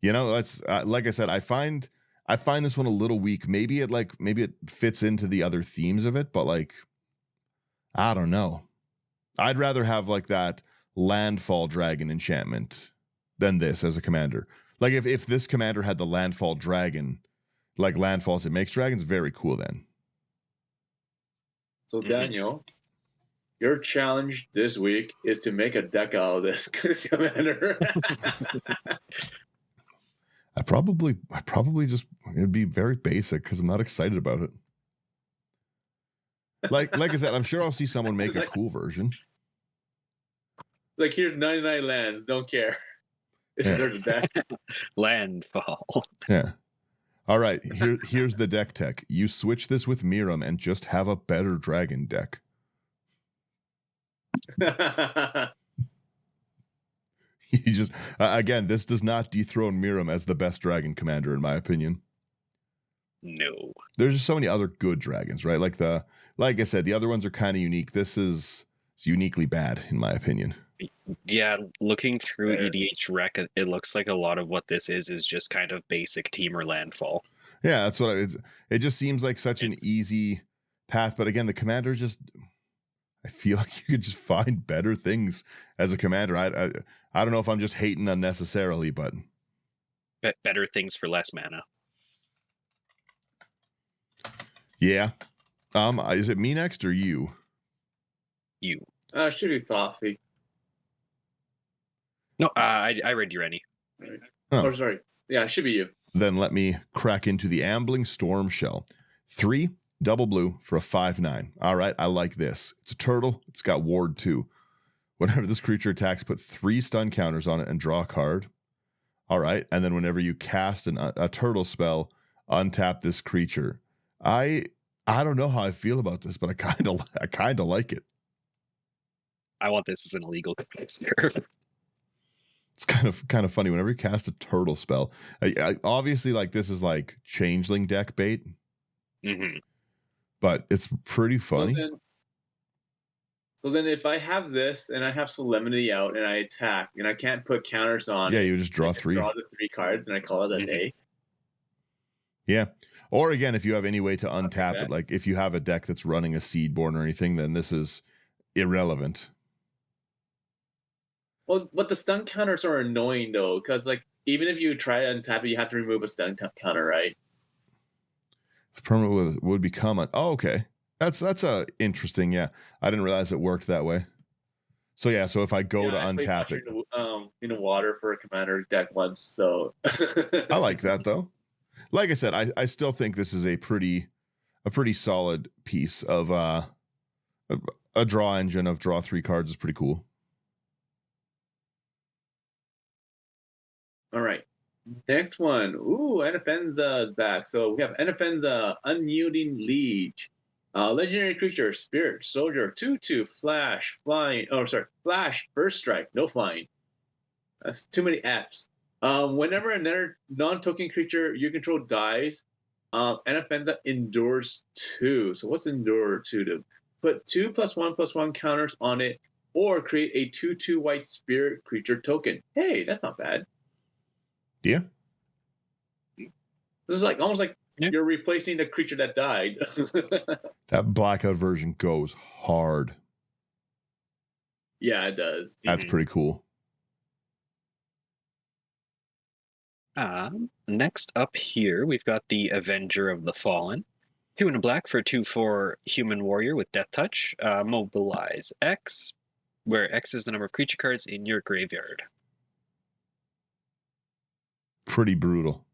You know, that's like I said, I find this one a little weak. Maybe it fits into the other themes of it, but like I don't know. I'd rather have like that landfall dragon enchantment than this as a commander. Like if this commander had the landfall dragon, like landfalls it makes dragons, very cool then. So Daniel, your challenge this week is to make a deck out of this commander. I probably just it'd be very basic because I'm not excited about it. Like I said, I'm sure I'll see someone make a cool version. Like here's 99 lands, don't care. It's there's a deck. Landfall. Yeah. All right, here's the deck tech. You switch this with Miram and just have a better dragon deck. You just again, this does not dethrone Miram as the best dragon commander in my opinion. No. There's just so many other good dragons, right? Like I said, the other ones are kind of unique. This is uniquely bad in my opinion. Yeah, looking through EDH Rec, it looks like a lot of what this is just kind of basic teamer landfall. Yeah, that's what it just seems like such an easy path. But again, the commander just, I feel like you could just find better things as a commander. I don't know if I'm just hating unnecessarily, but better things for less mana. Yeah. Is it me next or you? You. Should be Slothy. No, I read Ureni. Oh, sorry. Yeah, it should be you. Then let me crack into the Ambling Storm Shell. 3 double blue for a 5/9. All right, I like this. It's a turtle. It's got ward 2. Whenever this creature attacks, put 3 stun counters on it and draw a card. All right, and then whenever you cast a turtle spell, untap this creature. I don't know how I feel about this, but I kind of like it. I want this as an illegal commander. It's kind of funny whenever you cast a turtle spell. I obviously like this is like changeling deck bait, but it's pretty funny. So then if I have this and I have Solemnity out and I attack and I can't put counters on, you just draw 3. Draw the 3 cards and I call it a day. Yeah. Or again, if you have any way to untap it, like if you have a deck that's running a Seedborn or anything, then this is irrelevant. Well, but the stun counters are annoying though, because like even if you try to untap it, you have to remove a stun counter, right? The permanent would become an. Oh, okay. That's a interesting. Yeah, I didn't realize it worked that way. So yeah, so if I go to untap it, in the water for a commander deck once. So I like that though. Like I said, I still think this is a pretty solid piece of a draw engine of draw 3 cards is pretty cool. All right. Next one. Ooh, Anafenza back. So we have Anafenza, Unyielding Liege. Legendary creature, Spirit, Soldier, 2/2, Flash, Flying. Oh, sorry. Flash, First Strike, no flying. That's too many Fs. Whenever another non-token creature you control dies, Anafenza endures 2. So what's endure 2? To put 2+1/+1 counters on it, or create a 2/2 white spirit creature token. Hey, that's not bad. Yeah. This is like almost like you're replacing the creature that died. That blackout version goes hard. Yeah, it does. That's pretty cool. Next up here, we've got the Avenger of the Fallen. 2 and a black for 2/4 human warrior with Death Touch. Mobilize X, where X is the number of creature cards in your graveyard. Pretty brutal.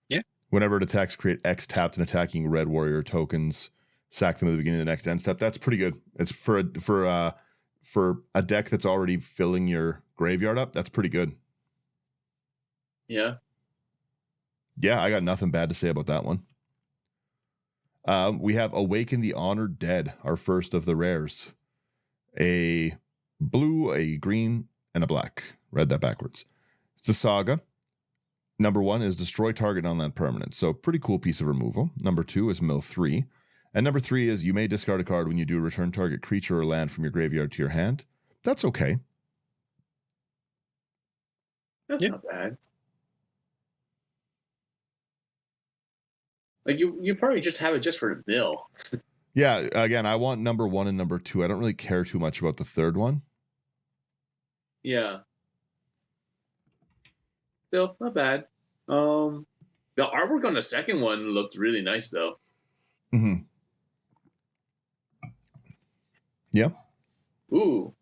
Yeah. Whenever it attacks, create X tapped and attacking red warrior tokens. Sack them at the beginning of the next end step. That's pretty good. It's for a deck that's already filling your graveyard up. That's pretty good. Yeah. Yeah, I got nothing bad to say about that one. We have Awaken the Honored Dead, our first of the rares. A blue, a green, and a black. Read that backwards. It's a saga. Number 1 is destroy target non-land permanent. So pretty cool piece of removal. Number 2 is mill 3. And number 3 is you may discard a card when you do return target creature or land from your graveyard to your hand. That's okay. That's not bad. Like you probably just have it just for the mill. Yeah, again, I want number 1 and number 2. I don't really care too much about the third one. Yeah. Still, not bad. The artwork on the second one looked really nice though. Mm-hmm. Yeah. Ooh.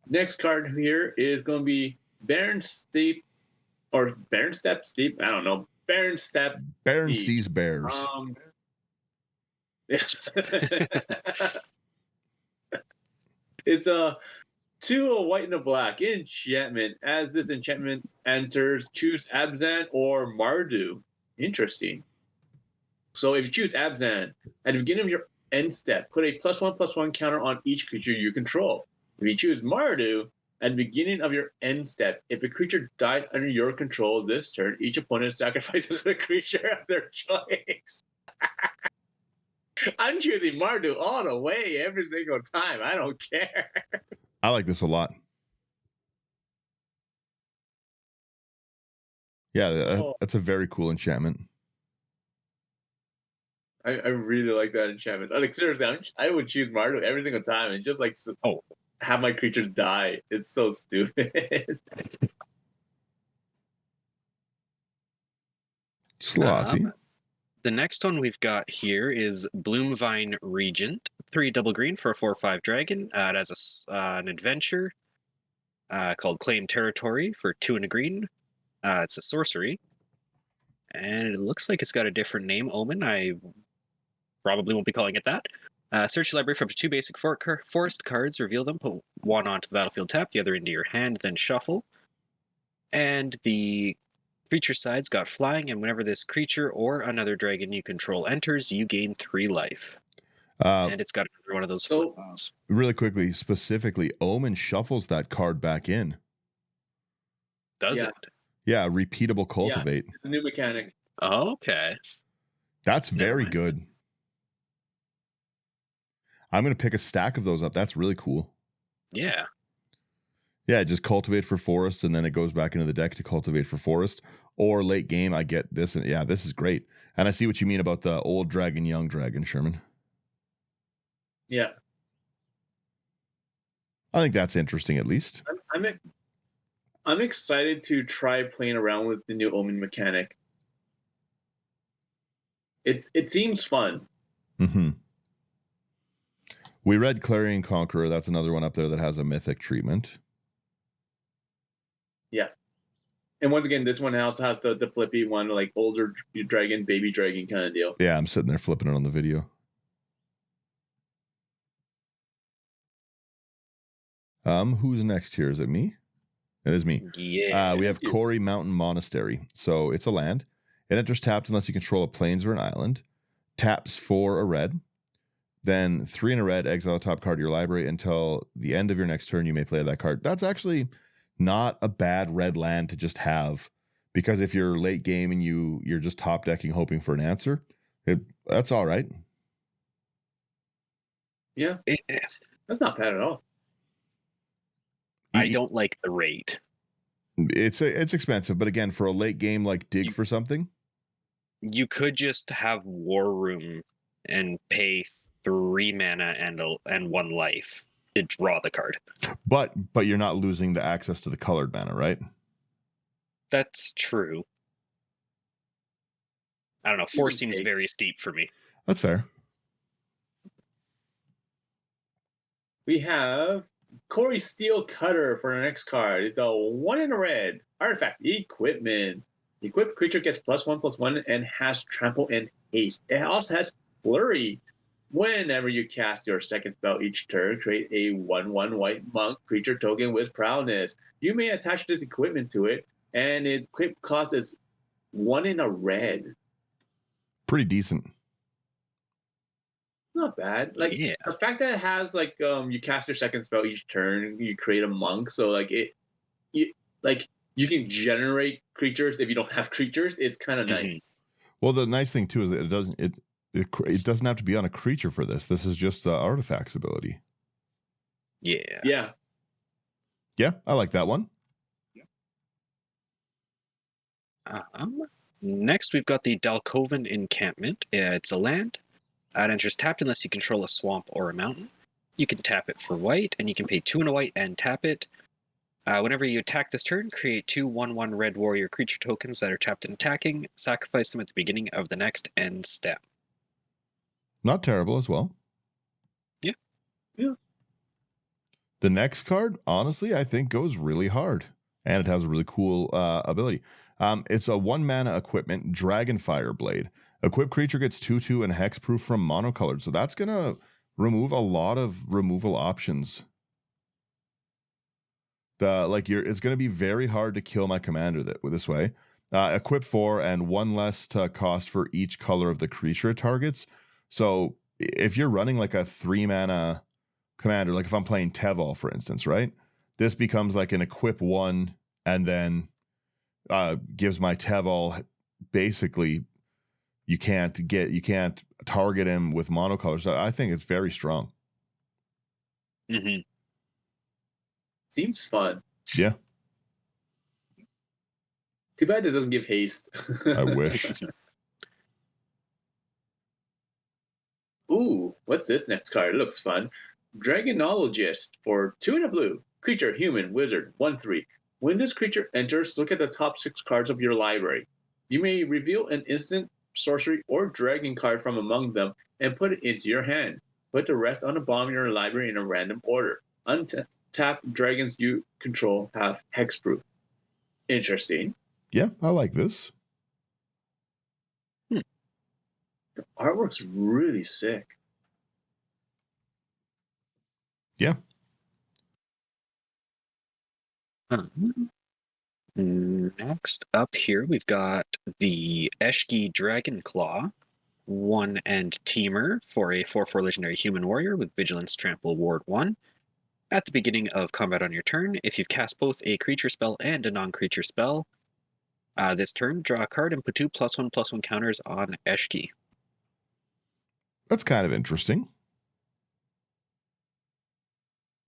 Next card here is going to be Baron Steep, or Baron Step Steep. I don't know. Baron Step. Baron Siege. sees bears. It's a 2, a white and a black enchantment. As this enchantment enters, choose Abzan or Mardu. Interesting. So if you choose Abzan, at the beginning of your end step, put a +1/+1 counter on each creature you control. If you choose Mardu, at the beginning of your end step, if a creature died under your control this turn, each opponent sacrifices a creature of their choice. I'm choosing Mardu all the way every single time. I don't care. I like this a lot. Yeah, that's a very cool enchantment. I really like that enchantment. Like seriously, I would choose Mardu every single time and just like have my creatures die. It's so stupid. Slothy. The next one we've got here is Bloomvine Regent. 3 double green for a 4/5 dragon. It has an adventure called Claim Territory for 2 and a green. It's a sorcery. And it looks like it's got a different name, Omen. I probably won't be calling it that. Search your library for up to 2 basic forest cards, reveal them, put 1 onto the battlefield tap, the other into your hand, then shuffle. And the creature side's got flying, and whenever this creature or another dragon you control enters, you gain 3 life. And it's got another one of those flips. Really quickly, specifically, Omen shuffles that card back in. Does it? Yeah, repeatable cultivate. Yeah, it's a new mechanic. Oh, okay. That's very good. I'm going to pick a stack of those up. That's really cool. Yeah. Yeah, just cultivate for forest, and then it goes back into the deck to cultivate for forest. Or late game, I get this. And yeah, this is great. And I see what you mean about the old dragon, young dragon, Sherman. Yeah. I think that's interesting, at least. I'm excited to try playing around with the new Omen mechanic. It seems fun. Mm-hmm. We read Clarion Conqueror. That's another one up there that has a mythic treatment. Yeah. And once again, this one also has the flippy one, like older dragon, baby dragon kind of deal. Yeah, I'm sitting there flipping it on the video. Who's next here? Is it me? It is me. Yeah. We have Corey Mountain Monastery. So it's a land. It enters tapped unless you control a plains or an island. Taps 4 a red. Then 3 in a red, exile the top card of your library until the end of your next turn. You may play that card. That's actually not a bad red land to just have, because if you're late game and you're just top decking hoping for an answer, that's all right. Yeah, that's not bad at all. I don't like the rate. It's expensive, but again, for a late game like dig for something, you could just have War Room and pay 3 mana and 1 life to draw the card. But you're not losing the access to the colored mana, right? That's true. I don't know. 4 seems very steep for me. That's fair. We have Corey Steel Cutter for the next card. It's a 1 in a red. Artifact equipment. The equipped creature gets +1/+1 and has trample and haste. It also has flurry. Whenever you cast your second spell each turn, create a 1/1 white monk creature token with prowess. You may attach this equipment to it, and it cost is 1 in a red. Pretty decent. Not bad. Like the fact that it has like you cast your second spell each turn, you create a monk, so like you can generate creatures if you don't have creatures. It's kind of nice. Well, the nice thing too is that it doesn't have to be on a creature for this. This is just the artifacts ability. Yeah. I like that one. Next, we've got the Dalkovan Encampment. It's a land. It enters tapped unless you control a swamp or a mountain. You can tap it for white, and you can pay 2 and a white and tap it. Whenever you attack this turn, create 2 1/1 red warrior creature tokens that are tapped and attacking. Sacrifice them at the beginning of the next end step. Not terrible as well. Yeah. The next card, honestly, I think goes really hard, and it has a really cool ability. It's a 1 mana equipment, Dragonfire Blade. Equipped creature gets 2/2 and hexproof from monocolored. So that's gonna remove a lot of removal options. It's gonna be very hard to kill my commander this way. Equip 4 and 1 less to cost for each color of the creature it targets. So if you're running like a 3 mana commander, like if I'm playing Teval, for instance, right? This becomes like an equip 1 and then gives my Teval basically you can't target him with monocolors. So I think it's very strong. Seems fun. Yeah. Too bad it doesn't give haste. I wish. Ooh, what's this next card? It looks fun. Dragonologist for 2 and a blue. Creature, human, wizard, 1/3. When this creature enters, look at the top 6 cards of your library. You may reveal an instant, sorcery, or dragon card from among them and put it into your hand. Put the rest on the bottom of your library in a random order. Untap dragons you control have hexproof. Interesting. Yeah, I like this. The artwork's really sick. Yeah. Next up here, we've got the Eshki Dragonclaw, 1 and Teamer for a 4/4 legendary human warrior with Vigilance Trample Ward 1. At the beginning of combat on your turn, if you've cast both a creature spell and a non-creature spell, this turn, draw a card and put 2 +1/+1 counters on Eshki. That's kind of interesting.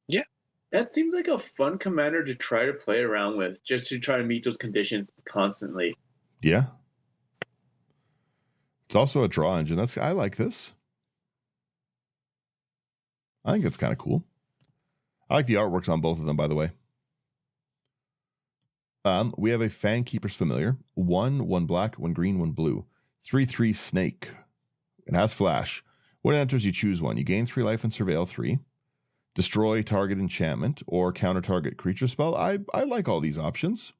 Yeah. That seems like a fun commander to try to play around with, just to try to meet those conditions constantly. Yeah. It's also a draw engine. I like this. I think it's kind of cool. I like the artworks on both of them, by the way. We have a Fang Keeper's Familiar. 1 black, 1 green, 1 blue. 3/3 Snake. It has flash. When it enters, you choose one. You gain 3 life and surveil 3. Destroy target enchantment or counter target creature spell. I like all these options.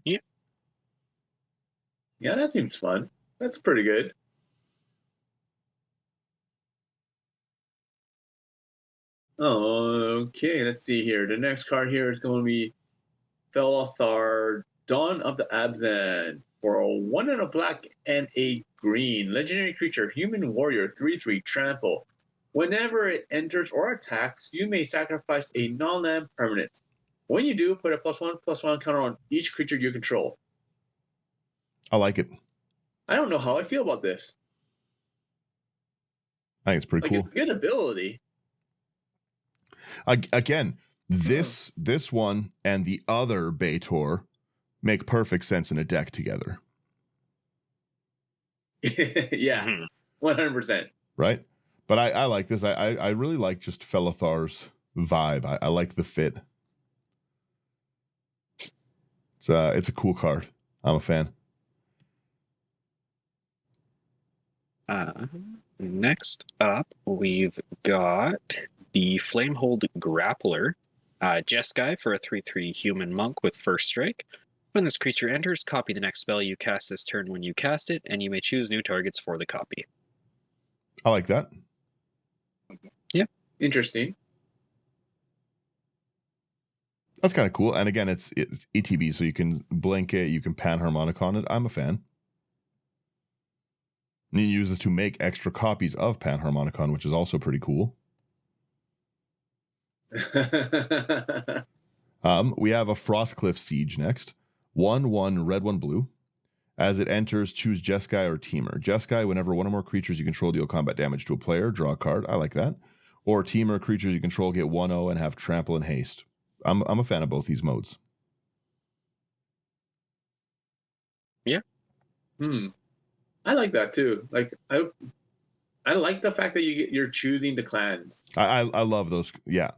Yeah, that seems fun. That's pretty good. Okay, let's see here. The next card here is going to be Felithar, Dawn of the Abzan. For a 1 and a black and a green. Legendary creature, human warrior, 3/3 trample. Whenever it enters or attacks, you may sacrifice a non-land permanent. When you do, put a +1/+1 counter on each creature you control. I like it. I don't know how I feel about this. I think it's pretty cool. It's a good ability. Again, this one and the other Baitor make perfect sense in a deck together. Yeah, 100%. Right? But I like this. I really like just Felithar's vibe. I like the fit. It's a cool card. I'm a fan. Next up, we've got the Flamehold Grappler. Jeskai for a 3/3 human monk with first strike. When this creature enters, copy the next spell you cast this turn when you cast it, and you may choose new targets for the copy. I like that. Yeah. Interesting. That's kind of cool. And again, it's ETB, so you can blink it, you can panharmonic on it. I'm a fan. And you use this to make extra copies of Panharmonicon, which is also pretty cool. We have a Frostcliff Siege next. 1/1 red, 1 blue. As it enters, choose Jeskai or Teamer. Jeskai, whenever one or more creatures you control deal combat damage to a player, draw a card. I like that. Or Teamer, creatures you control get 1/0 and have trample and haste. I'm a fan of both these modes. Yeah. I like that too. Like I like the fact that you're choosing the clans. I love those. Yeah.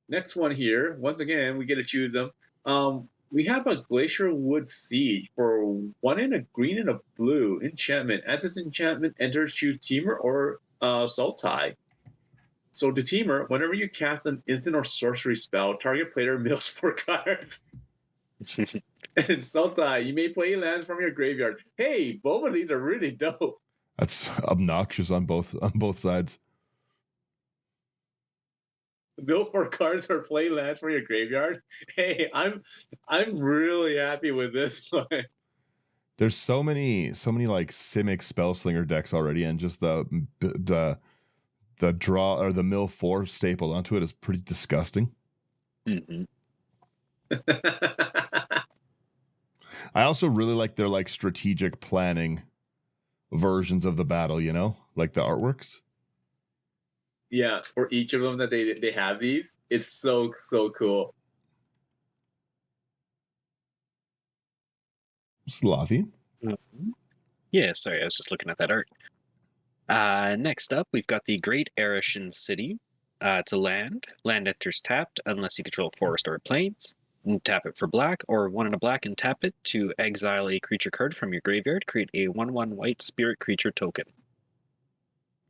Next one here. Once again, we get to choose them. We have a Glacier Wood Siege for 1 and a green and a blue enchantment. As this enchantment enters, choose Teamer or Sultai. So the Teamer, whenever you cast an instant or sorcery spell, target player mills 4 cards. And in Sultai, you may play lands from your graveyard. Hey, both of these are really dope. That's obnoxious on both sides. Mill 4 cards or play lands from your graveyard. Hey, I'm really happy with this one. There's so many like Simic Spellslinger decks already, and just the draw or the mill 4 stapled onto it is pretty disgusting. Mm-hmm. I also really like their like strategic planning versions of the battle, you know, like the artworks. Yeah, for each of them that they have these, it's so cool. Slothy. Yeah, sorry, I was just looking at that art. Next up, we've got the Great Arishan City. It's a land. Land enters tapped unless you control forest or plains. And tap it for black, or 1 and a black and tap it to exile a creature card from your graveyard. Create a 1/1 white spirit creature token.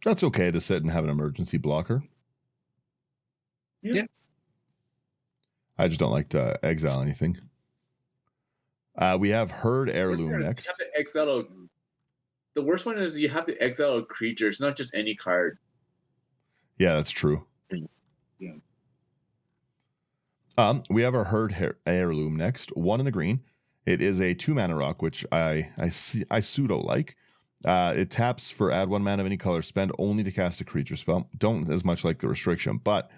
That's okay to sit and have an emergency blocker. Yeah. I just don't like to exile anything. We have Herd Heirloom next. You have to exile the worst one is you have to exile a creature. It's not just any card. Yeah, that's true. Yeah. We have our Herd Heirloom next. 1 in a green. It is a 2-mana rock, which I pseudo like. It taps for add 1 mana of any color, spend only to cast a creature spell. Don't as much like the restriction, but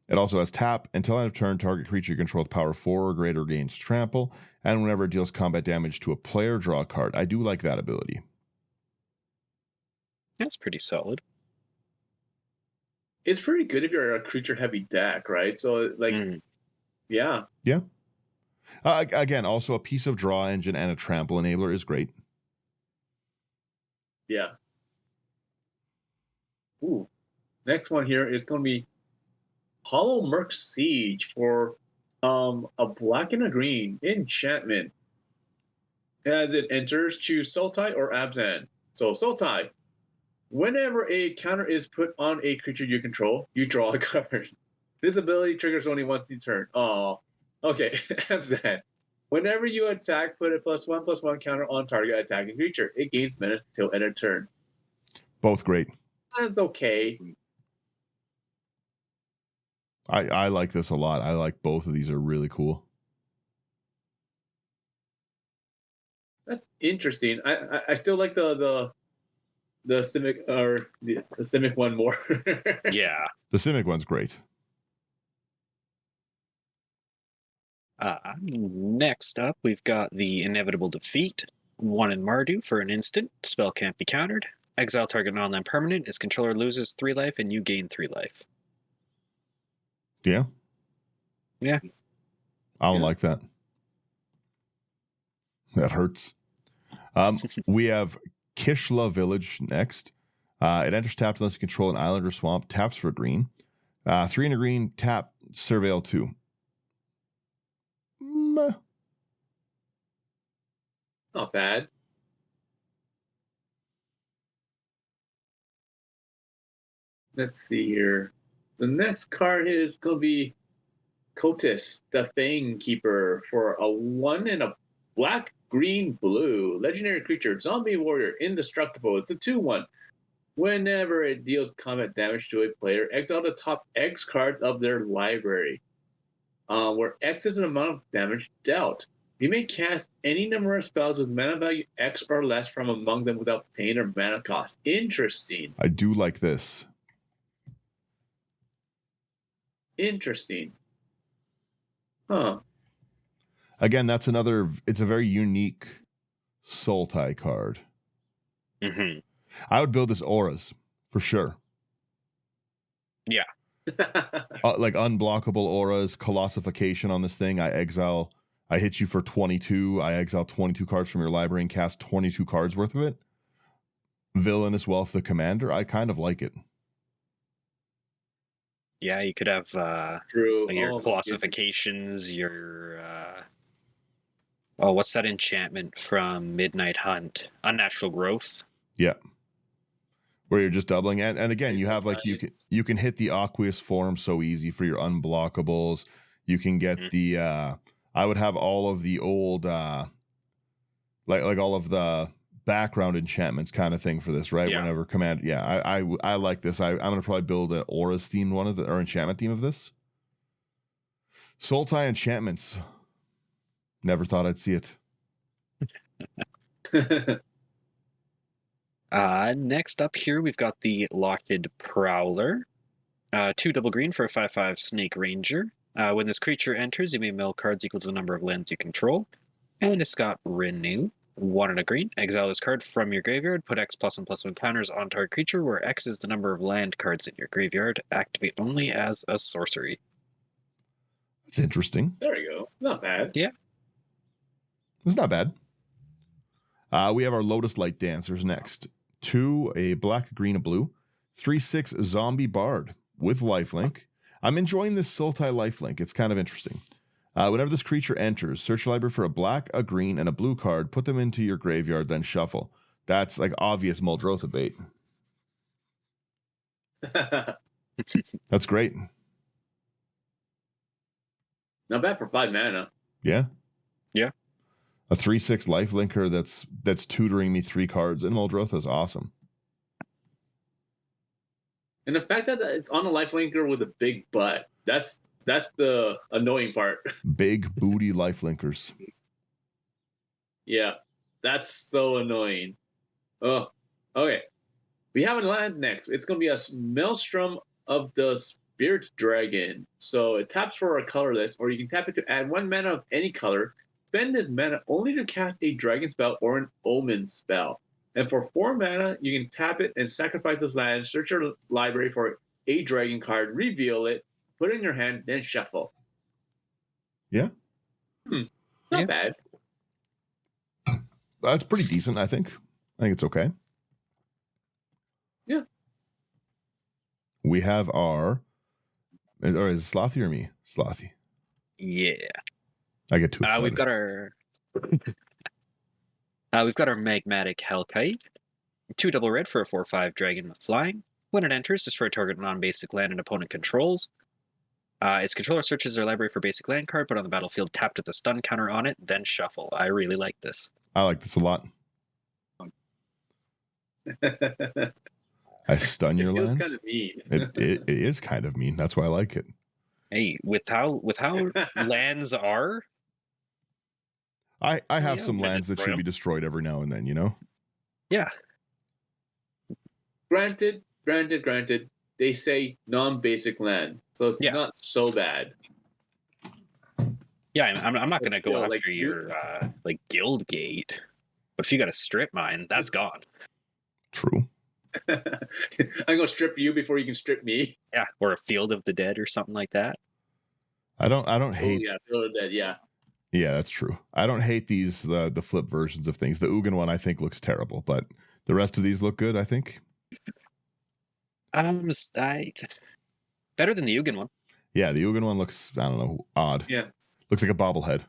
it also has tap. Until end of turn, target creature you control with power 4 or greater gains trample, and whenever it deals combat damage to a player, draw a card. I do like that ability. That's pretty solid. It's pretty good if you're a creature heavy deck, right? So like, yeah. Again, also a piece of draw engine and a trample enabler is great. Yeah. Ooh. Next one here is going to be Hollow Merc Siege for a black and a green enchantment. As it enters, choose Sultai or Abzan. So Sultai, whenever a counter is put on a creature you control, you draw a card. This ability triggers only once each turn. Oh, okay. Abzan. Whenever you attack, put a +1/+1 counter on target attacking creature. It gains menace till end of turn. Both great. That's okay. I like this a lot. I like both of these are really cool. That's interesting. I still like the Simic or the Simic one more. Yeah. The Simic one's great. Next up, we've got the Inevitable Defeat. 1 in Mardu for an instant. Spell can't be countered. Exile target non-land permanent. Its controller loses 3 life and you gain 3 life. Yeah. Yeah. I don't like that. That hurts. We have Kishla Village next. It enters tapped unless you control an island or swamp. Taps for green. 3 and a green. Tap. Surveil 2. Not bad. Let's see here. The next card is going to be Kotis, the Fang Keeper, for a 1 and a black, green, blue. Legendary creature, zombie warrior, indestructible. It's a 2/1. Whenever it deals combat damage to a player, exile the top X cards of their library, where X is an amount of damage dealt. You may cast any number of spells with mana value X or less from among them without pain or mana cost. Interesting. I do like this. Interesting. Huh. Again, that's another. It's a very unique Sultai card. Mm-hmm. I would build this auras for sure. Yeah. Like unblockable auras, colossification on this thing. I hit you for 22. I exile 22 cards from your library and cast 22 cards worth of it. Villainous Wealth the Commander. I kind of like it. Yeah, you could have True. like your Oh, classifications, your what's that enchantment from Midnight Hunt? Unnatural Growth. Yeah. Where you're just doubling it. And again, you have like you can hit the Aqueous form so easy for your unblockables. You can get the I would have all of the old like all of the background enchantments kind of thing for this, right? Yeah. Whenever command, I like this. I'm gonna probably build an auras themed one of the or enchantment theme of this. Sultai enchantments. Never thought I'd see it. Next up here, we've got the Locked Prowler. 2 double green for a 5/5 Snake Ranger. When this creature enters, you may mill cards equal to the number of lands you control. And it's got Renew. 1 and a green. Exile this card from your graveyard. Put X +1/+1 counters on target creature, where X is the number of land cards in your graveyard. Activate only as a sorcery. That's interesting. There we go. Not bad. Yeah. It's not bad. We have our Lotus Light Dancers next. 2, a black, a green, a blue. 3/6 Zombie Bard with lifelink. I'm enjoying this Sultai lifelink. It's kind of interesting. Whenever this creature enters, search your library for a black, a green, and a blue card. Put them into your graveyard, then shuffle. That's like obvious Muldrotha bait. That's great. Not bad for 5 mana. Yeah. Yeah. A 3/6 lifelinker that's tutoring me 3 cards in Muldrotha is awesome. And the fact that it's on a lifelinker with a big butt, that's the annoying part. Big booty lifelinkers. Yeah, that's so annoying. Oh, okay. We have a land next. It's going to be a Maelstrom of the Spirit Dragon. So it taps for a colorless, or you can tap it to add 1 mana of any color. Spend this mana only to cast a dragon spell or an omen spell. And for 4 mana, you can tap it and sacrifice this land, search your library for a dragon card, reveal it, put it in your hand, then shuffle. Yeah. Not bad. That's pretty decent, I think. I think it's okay. Yeah. we have our, or is it Slothy or me? Slothy. Yeah. I get too excited. We've got our Magmatic Hellkite. 2 double red for a 4/5 dragon with flying. When it enters, destroy target non-basic land an opponent controls. Its controller searches their library for basic land card, put on the battlefield, tapped with the stun counter on it, then shuffle. I really like this. I like this a lot. I stun your lands. It feels kind of mean. It is kind of mean. That's why I like it. Hey, with how lands are, I have yeah, some I'm gonna lands that destroy should them. be destroyed every now and then, you know? Yeah. Granted. They say non-basic land, so it's not so bad. Yeah, I'm not But gonna go still, after like, your like guild gate, but if you got a strip mine, that's gone. True. I'm gonna strip you before you can strip me. Yeah, or a field of the dead or something like that. I don't hate. Oh yeah, Field of the Dead. Yeah. Yeah, that's true. I don't hate these the flip versions of things. The Ugin one I think looks terrible, but the rest of these look good, I think. Better than the Ugin one. Yeah, the Ugin one looks, I don't know, odd. Yeah. Looks like a bobblehead.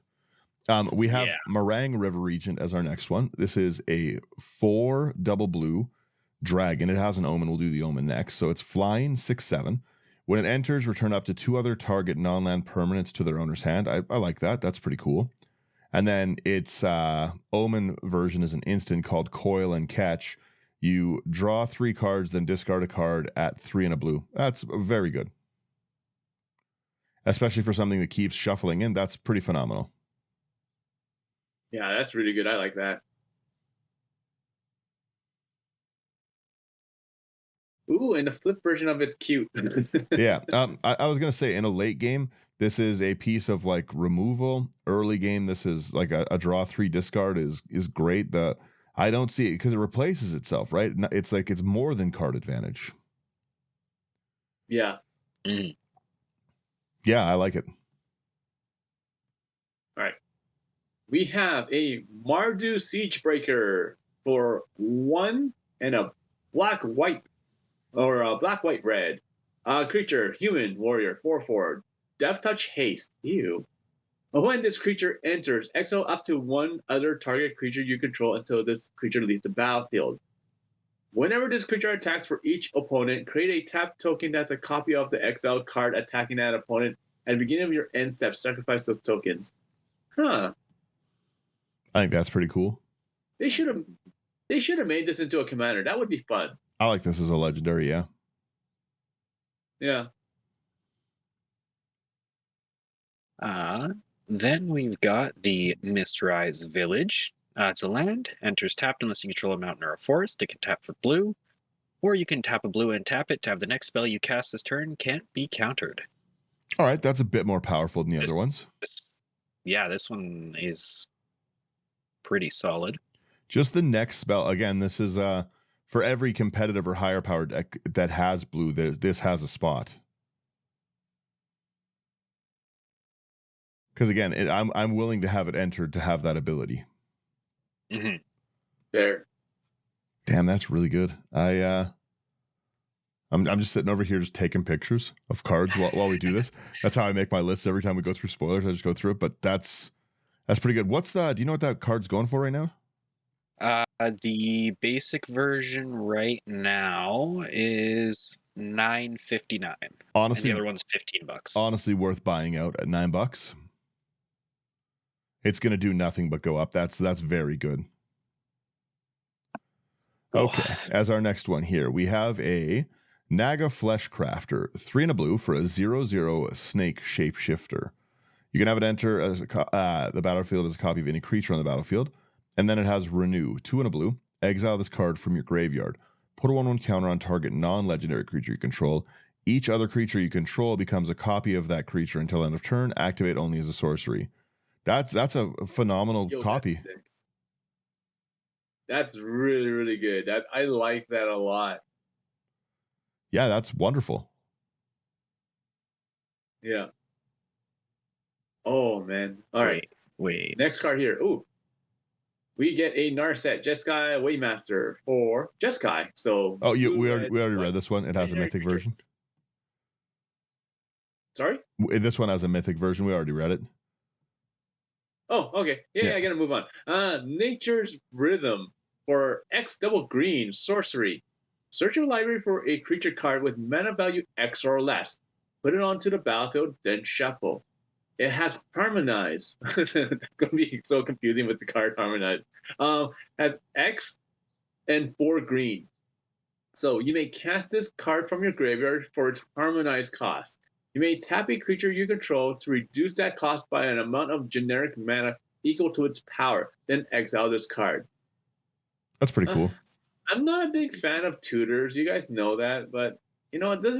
We have Yeah. Meringue River Regent as our next one. This is a 4 double blue dragon. It has an omen. We'll do the omen next. So it's flying 6/7. When it enters, return up to 2 other target non-land permanents to their owner's hand. I like that. That's pretty cool. And then its omen version is an instant called Coil and Catch. You draw 3 cards, then discard a card at 3 and a blue. That's very good. Especially for something that keeps shuffling in. That's pretty phenomenal. Yeah, that's really good. I like that. Ooh, and the flip version of it's cute. Yeah. I was going to say in a late game, this is a piece of like removal. Early game, this is like a draw 3 discard is great. I don't see it because it replaces itself, right? It's like it's more than card advantage. Yeah. Mm. Yeah, I like it. All right. We have a Mardu Siegebreaker for 1 and a black-white red. Creature, human, warrior, 4/4. Death Touch Haste. Ew. When this creature enters, exile up to 1 other target creature you control until this creature leaves the battlefield. Whenever this creature attacks for each opponent, create a tapped token that's a copy of the exiled card attacking that opponent. At the beginning of your end step, sacrifice those tokens. Huh. I think that's pretty cool. They should have made this into a commander. That would be fun. I like this as a legendary, yeah. Yeah. Then we've got the Mistrise Village. It's a land, enters tapped unless you control a mountain or a forest. It can tap for blue, or you can tap a blue and tap it to have the next spell you cast this turn can't be countered. All right, that's a bit more powerful than the other ones. This one is pretty solid. Just the next spell, again, this is for every competitive or higher power deck that has blue, this has a spot. Because again, I'm willing to have it entered to have that ability. Mm-hmm. There. Damn, that's really good. I'm just sitting over here just taking pictures of cards while we do this. That's how I make my lists every time we go through spoilers. I just go through it, but that's pretty good. Do you know what that card's going for right now? The basic version right now is $9.59. Honestly, and the other one's $15. Honestly, worth buying out at $9. It's going to do nothing but go up. That's very good. Okay, as our next one here, we have a Naga Fleshcrafter, 3 and a blue for a 0/0 snake shapeshifter. You can have it enter as the battlefield as a copy of any creature on the battlefield, and then it has Renew, 2 and a blue. Exile this card from your graveyard. Put a 1/1 counter on target non-legendary creature you control. Each other creature you control becomes a copy of that creature until end of turn. Activate only as a sorcery. That's a phenomenal copy. That's really, really good. I like that a lot. Yeah, that's wonderful. Yeah. Oh man. All right. Wait. Next card here. Ooh. We get a Narset Jeskai Waymaster for Jeskai. So we already read this one. It has a mythic version. Sorry. This one has a mythic version. We already read it. Oh, okay. Yeah, I gotta move on. Nature's Rhythm for X double green sorcery. Search your library for a creature card with mana value X or less. Put it onto the battlefield, then shuffle. It has Harmonize. It's gonna be so confusing with the card Harmonize. Has X and 4 green. So you may cast this card from your graveyard for its Harmonize cost. You may tap a creature you control to reduce that cost by an amount of generic mana equal to its power. Then exile this card. That's pretty cool. I'm not a big fan of tutors. You guys know that, but you know this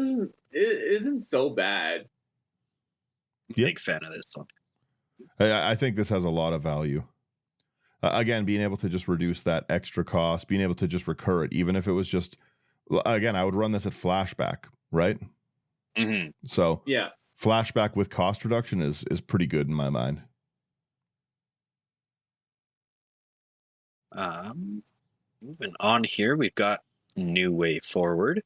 isn't so bad. Big fan of this one. I think this has a lot of value. Again, being able to just reduce that extra cost, being able to just recur it, even if it was just, again, I would run this at flashback, right? Mm-hmm. So yeah, flashback with cost reduction is pretty good in my mind. Moving on here, we've got New Way Forward.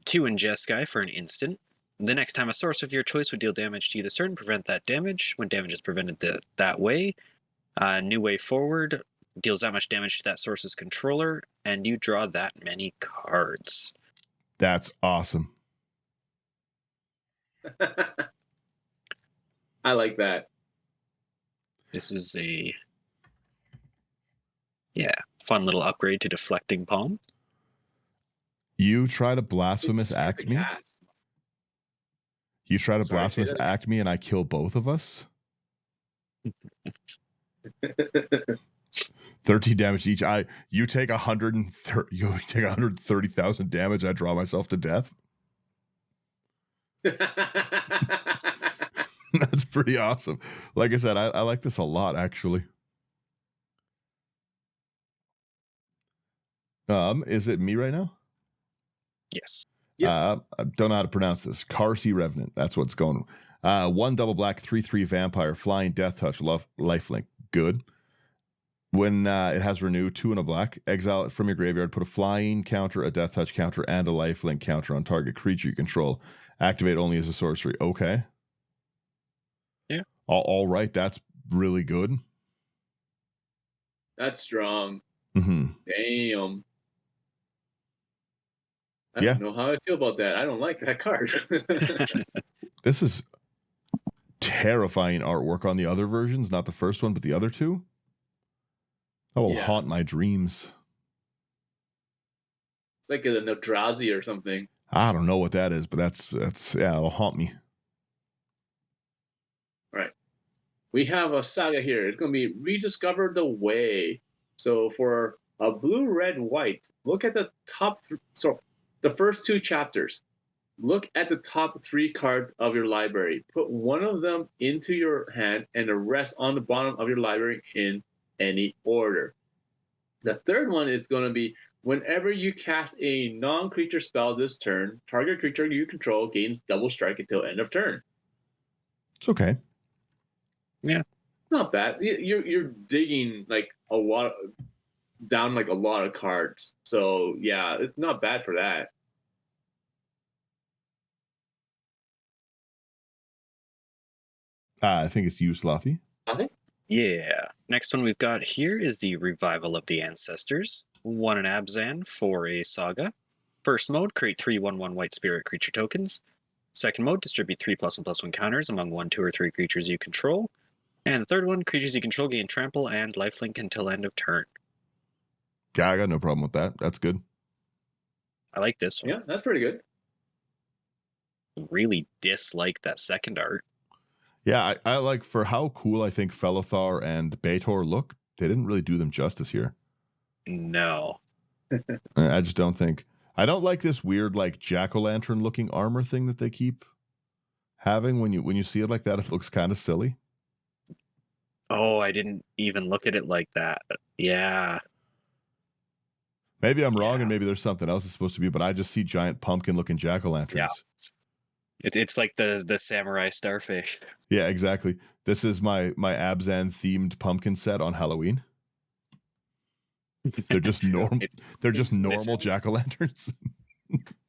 2 in Jeskai for an instant. The next time a source of your choice would deal damage to you this turn, prevent that damage. When damage is prevented that way, New Way Forward deals that much damage to that source's controller, and you draw that many cards. That's awesome. I like that. This is a fun little upgrade to Deflecting Palm. You try to blasphemous act me. You try to blasphemous act me, and I kill both of us. 13 damage each. You take 130. You take 130,000 damage. I draw myself to death. That's pretty awesome. Like I said, I like this a lot, actually. Is it me right now? Yes. I don't know how to pronounce this. Karsi Revenant. That's what's going on. 1 double black, 3/3 vampire, flying, death touch, lifelink. Good. When it has renew, 2 and a black, exile it from your graveyard, put a flying counter, a death touch counter, and a lifelink counter on target creature you control. Activate only as a sorcery. Okay. Yeah. All right. That's really good. That's strong. Mm-hmm. Damn. I don't know how I feel about that. I don't like that card. This is terrifying artwork on the other versions, not the first one, but the other 2. That will haunt my dreams. It's like a Eldrazi or something. I don't know what that is, but that's it'll haunt me. Right. We have a saga here. It's going to be Rediscover the Way. So for a blue, red, white, look at the top the first 2 chapters. Look at the top 3 cards of your library. Put one of them into your hand and the rest on the bottom of your library in any order. The third one is going to be whenever you cast a non-creature spell this turn, target creature you control gains double strike until end of turn. It's okay. Yeah. Not bad. You're digging like a lot down like a lot of cards. So yeah, it's not bad for that. I think it's you, Slothy. Yeah. Next one we've got here is the Revival of the Ancestors. 1 in Abzan for a saga. First mode, create 3 1/1 white spirit creature tokens. Second mode, distribute 3+1/+1 counters among 1, 2, or 3 creatures you control. And the third one, creatures you control gain trample and lifelink until end of turn. Yeah, I got no problem with that. That's good. I like this one. Yeah, that's pretty good. Really dislike that second art. Yeah, I like for how cool I think Felithar and Baator look. They didn't really do them justice here. No. I just don't think. I don't like this weird like jack-o'-lantern looking armor thing that they keep having. When you see it like that, it looks kind of silly. Oh, I didn't even look at it like that. Yeah. Maybe I'm wrong, and maybe there's something else it's supposed to be, but I just see giant pumpkin-looking jack-o'-lanterns. Yeah. It's like the samurai starfish. Yeah, exactly. This is my Abzan-themed pumpkin set on Halloween. They're just normal. They're just normal jack-o'-lanterns.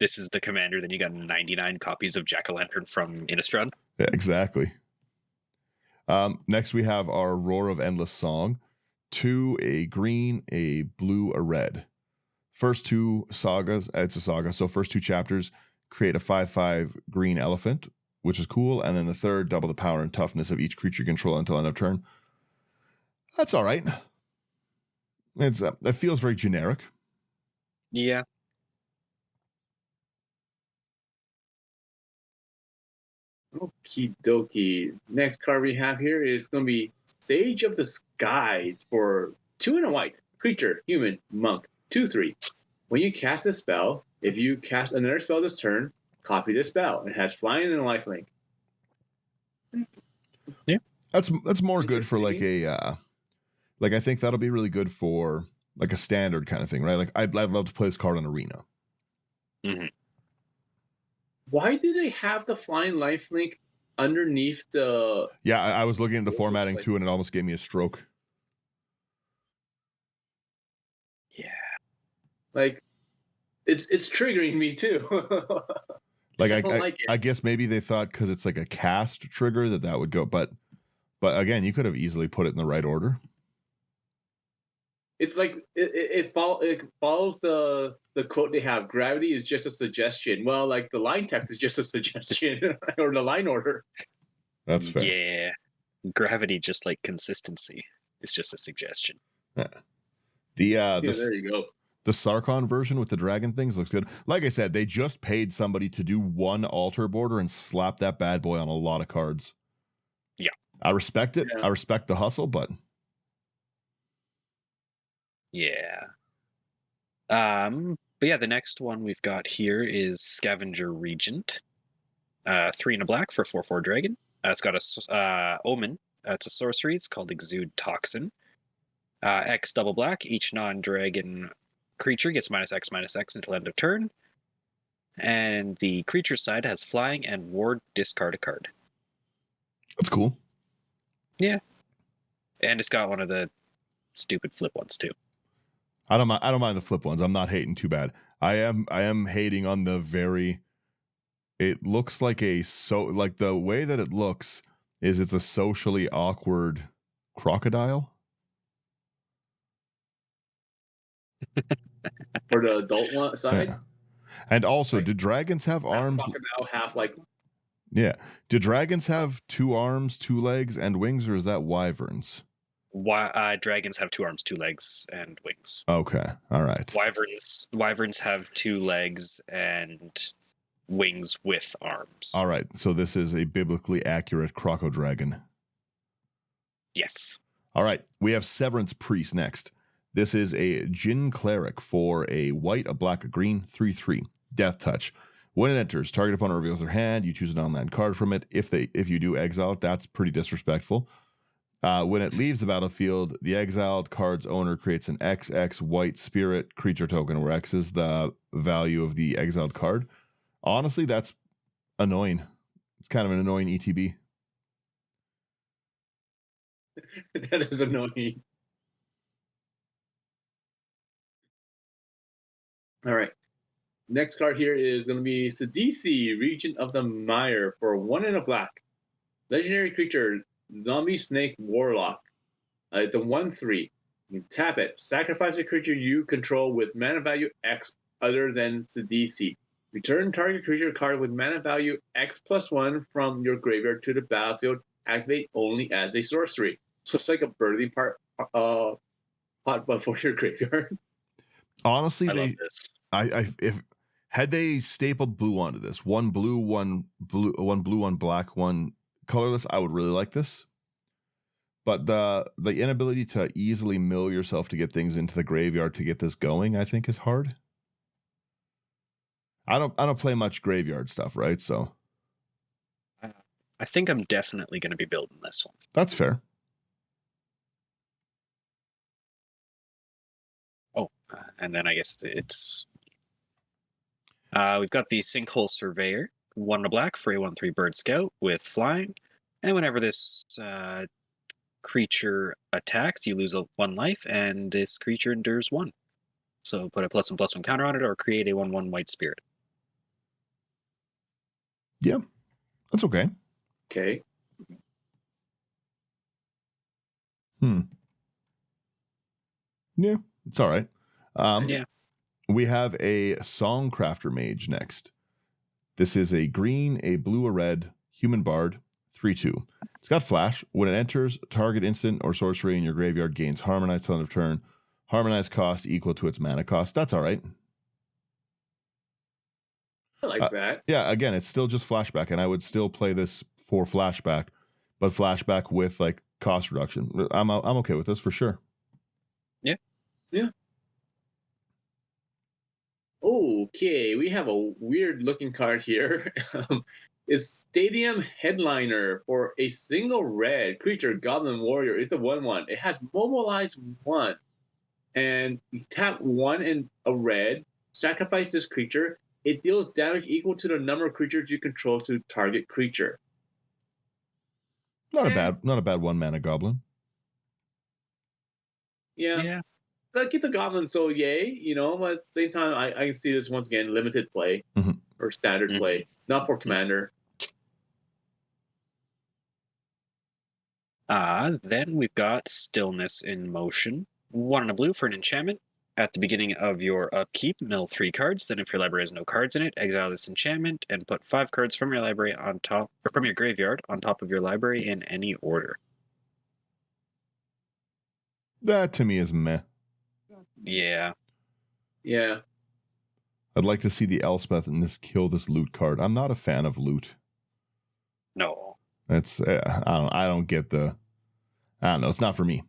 this is the commander, then you got 99 copies of Jack-o'-lantern from Innistrad. Yeah, exactly. Next, we have our Roar of Endless Song. 2, a green, a blue, a red. First 2 sagas, it's a saga, so first 2 chapters create a 5/5 green elephant, which is cool, and then the third, double the power and toughness of each creature you control until end of turn. That's all right. It feels very generic. Yeah. Okie dokie. Next card we have here is going to be Sage of the Skies for 2 and a white. Creature, human, monk, 2/3. When you cast a spell, if you cast another spell this turn, copy the spell. It has flying and lifelink. Yeah. That's more good for like Interesting. a like I think that'll be really good for like a standard kind of thing, right? Like I'd love to play this card on Arena. Mm-hmm. Why do they have the flying lifelink underneath the... Yeah, I was looking at the formatting too, and it almost gave me a stroke. Yeah. Like, it's triggering me too. Like I don't like it. I guess maybe they thought because it's like a cast trigger that would go, but again, you could have easily put it in the right order. It's like it follows the quote they have. Gravity is just a suggestion. Well, like the line text is just a suggestion, or the line order. That's fair. Yeah. Gravity, just like consistency, is just a suggestion. Yeah. Yeah, there you go. The Sarkon version with the dragon things looks good. Like I said, they just paid somebody to do one altar border and slap that bad boy on a lot of cards. Yeah. I respect it. Yeah. I respect the hustle, but yeah. But yeah, the next one we've got here is Scavenger Regent. 3 and a black for 4/4 dragon. It's got a omen. It's a sorcery. It's called Exude Toxin. X double black. Each non-dragon creature gets -X/-X until end of turn. And the creature side has flying and ward, discard a card. that's cool. Yeah. And it's got one of the stupid flip ones too. I don't mind the flip ones. I'm not hating too bad. I am hating on the very... It looks like like the way that it looks is it's a socially awkward crocodile. For the adult one side. Yeah. And also, Like, do dragons have half arms? crocodile, half like... Yeah. Do dragons have 2 arms, 2 legs, and wings, or is that wyverns? Dragons have 2 arms, 2 legs, and wings. Okay. All right. Wyverns have 2 legs and wings with arms. All right. So this is a biblically accurate crocodragon. Yes. All right. We have Severance Priest next. This is a Jinn Cleric for a white, a black, a green, 3/3. Death Touch. When it enters, target opponent reveals their hand. You choose an on-land card from it. If you do exile it, that's pretty disrespectful. When it leaves the battlefield, the exiled card's owner creates an XX white spirit creature token, where X is the value of the exiled card. Honestly, that's annoying. It's kind of an annoying ETB. That is annoying. All right. Next card here is going to be Sidisi, Regent of the Mire, for 1 and a black. Legendary creature, Zombie Snake Warlock. It's a 1/3. You tap it. Sacrifice a creature you control with mana value X other than Sidisi. Return target creature card with mana value X+1 from your graveyard to the battlefield. Activate only as a sorcery. So it's like a birthing pot for your graveyard. Honestly, I love this. if had they stapled blue onto this, one blue, one black, one colorless, I would really like this. But the inability to easily mill yourself to get things into the graveyard to get this going, I think, is hard. I don't play much graveyard stuff, right? So I think I'm definitely going to be building this one. that's fair. Oh, and then I guess it's... we've got the Sinkhole Surveyor, 1 and a black for a 1/3 Bird Scout with flying. And whenever this creature attacks, you lose 1 life, and this creature endures 1. So put a +1/+1 counter on it, or create a 1/1 white spirit. Yeah, that's okay. Okay. Yeah, it's all right. Yeah. We have a Songcrafter Mage next. This is a green, a blue, a red, human bard, 3/2. It's got flash. When it enters, target instant or sorcery in your graveyard gains harmonized till end of turn. Harmonized cost equal to its mana cost. That's all right. I like that. Yeah, again, it's still just flashback, and I would still play this for flashback, but flashback with like cost reduction. I'm okay with this for sure. Yeah. Yeah. Okay, we have a weird looking card here. It's Stadium Headliner for a single red creature, Goblin Warrior. It's a 1/1. It has mobilize 1. And you tap 1 and a red, sacrifice this creature. It deals damage equal to the number of creatures you control to target creature. Not a bad 1 mana goblin. Yeah. Like it's a goblin, so yay, but at the same time, I can see this once again limited play or standard play, not for commander. Then we've got Stillness in Motion. 1 and a blue for an enchantment. At the beginning of your upkeep, mill 3 cards. Then, if your library has no cards in it, exile this enchantment and put 5 cards from your library on top, or from your graveyard on top of your library in any order. That to me is meh. Yeah. I'd like to see the Elspeth in this kill this loot card. I'm not a fan of loot. No. It's I don't get the. I don't know. It's not for me.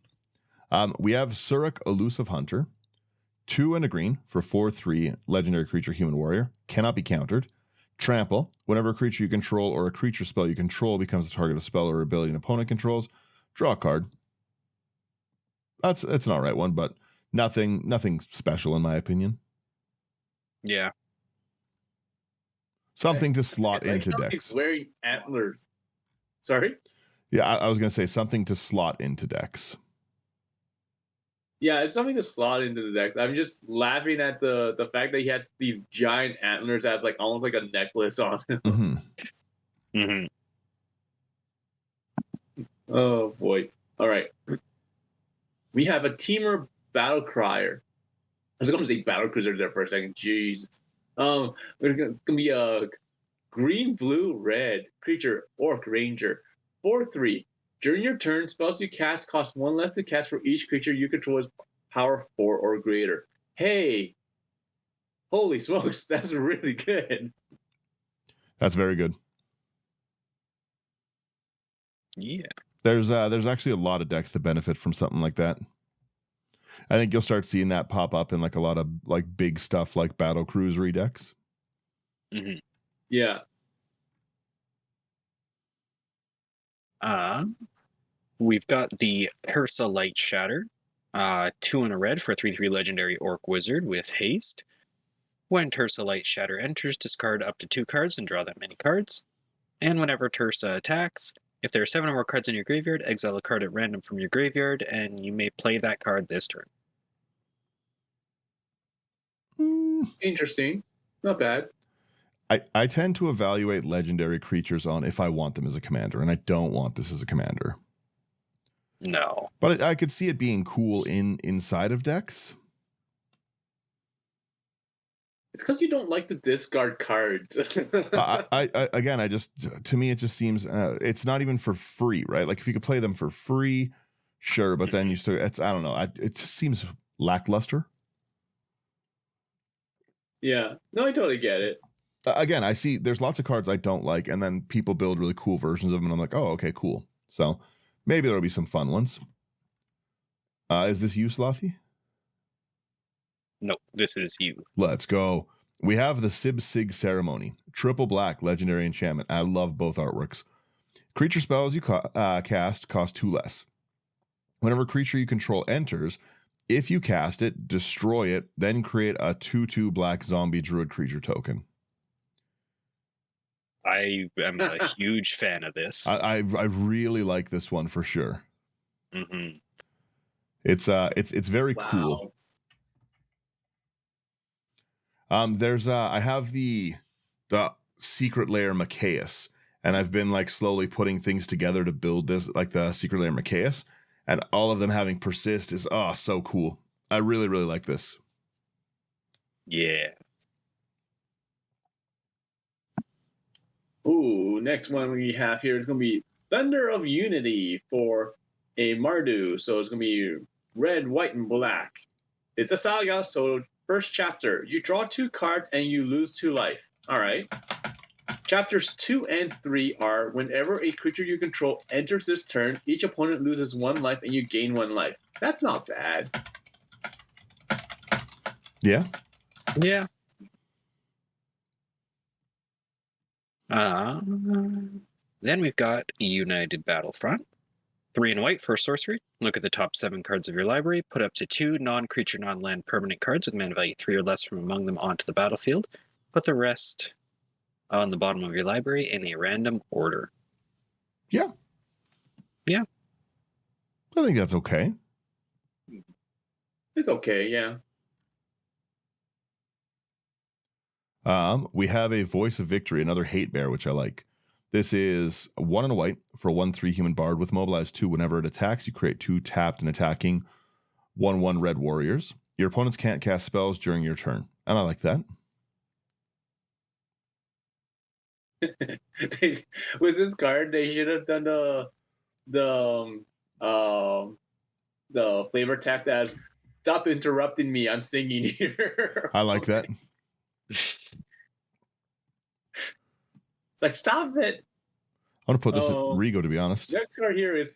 We have Surak, Elusive Hunter. 2 and a green for 4/3 legendary creature human warrior. Cannot be countered. Trample. Whenever a creature you control or a creature spell you control becomes the target of spell or ability an opponent controls, draw a card. It's an alright one, but nothing special in my opinion. Yeah. Something to slot into decks. Wearing antlers. Sorry? Yeah, I was going to say something to slot into decks. Yeah, it's something to slot into the deck. I'm just laughing at the fact that he has these giant antlers as like almost like a necklace on him. Oh boy. All right. We have a Teamer Battle Crier. I was going to say Battle Cruiser there for a second. Jeez. There's going to be a green, blue, red creature, Orc Ranger. 4/3. During your turn, spells you cast cost 1 less to cast for each creature you control is power 4 or greater. Hey, holy smokes, that's really good. That's very good. Yeah. There's actually a lot of decks that benefit from something like that. I think you'll start seeing that pop up in like a lot of like big stuff like Battle Cruisery decks. Yeah. We've got the Ursa Light Shatter. 2 and a red for 3/3 legendary Orc Wizard with haste. When Ursa Light Shatter enters, discard up to 2 cards and draw that many cards. And whenever Ursa attacks, if there are 7 or more cards in your graveyard, exile a card at random from your graveyard, and you may play that card this turn. Interesting. Not bad. I tend to evaluate legendary creatures on if I want them as a commander, and I don't want this as a commander. No. But I could see it being cool inside of decks. It's because you don't like to discard cards. To me, it just seems it's not even for free, right? Like if you could play them for free, sure, but then you still, I don't know. It just seems lackluster. Yeah, no, I totally get it. Again, I see there's lots of cards I don't like, and then people build really cool versions of them, and I'm like, oh, okay, cool. So maybe there'll be some fun ones. Is this you, Slothy? No, this is you. Let's go. We have the Sib Sig Ceremony. Triple black, legendary enchantment. I love both artworks. Creature spells you cast cost 2 less. Whenever creature you control enters, if you cast it, destroy it, then create a 2/2 black zombie druid creature token. I am a huge fan of this. I really like this one for sure. It's very cool. I have the Secret Lair Machias, and I've been like slowly putting things together to build this, like the Secret Lair Machias, and all of them having persist is so cool. I really, really like this. Yeah. Ooh, next one we have here is going to be Thunder of Unity for a Mardu. So it's going to be red, white, and black. It's a saga, so first chapter. You draw 2 cards and you lose 2 life. All right. Chapters 2 and 3 are whenever a creature you control enters this turn, each opponent loses 1 life and you gain 1 life. That's not bad. Yeah. Yeah. Then we've got United Battlefront. 3 and white for sorcery. Look at the top 7 cards of your library. Put up to 2 non-creature, non-land permanent cards with mana value 3 or less from among them onto the battlefield. Put the rest on the bottom of your library in a random order. Yeah. Yeah. I think that's okay. It's okay, yeah. We have a Voice of Victory, another hate bear, which I like. This is 1 and a white for a 1/3 human bard with mobilize 2. Whenever it attacks, you create 2 tapped and attacking 1/1 red warriors. Your opponents can't cast spells during your turn. And I like that. With this card, they should have done the flavor text as "Stop interrupting me, I'm singing here." I like that. It's like, stop it. I'm going to put this in Rigo, to be honest. Next card here is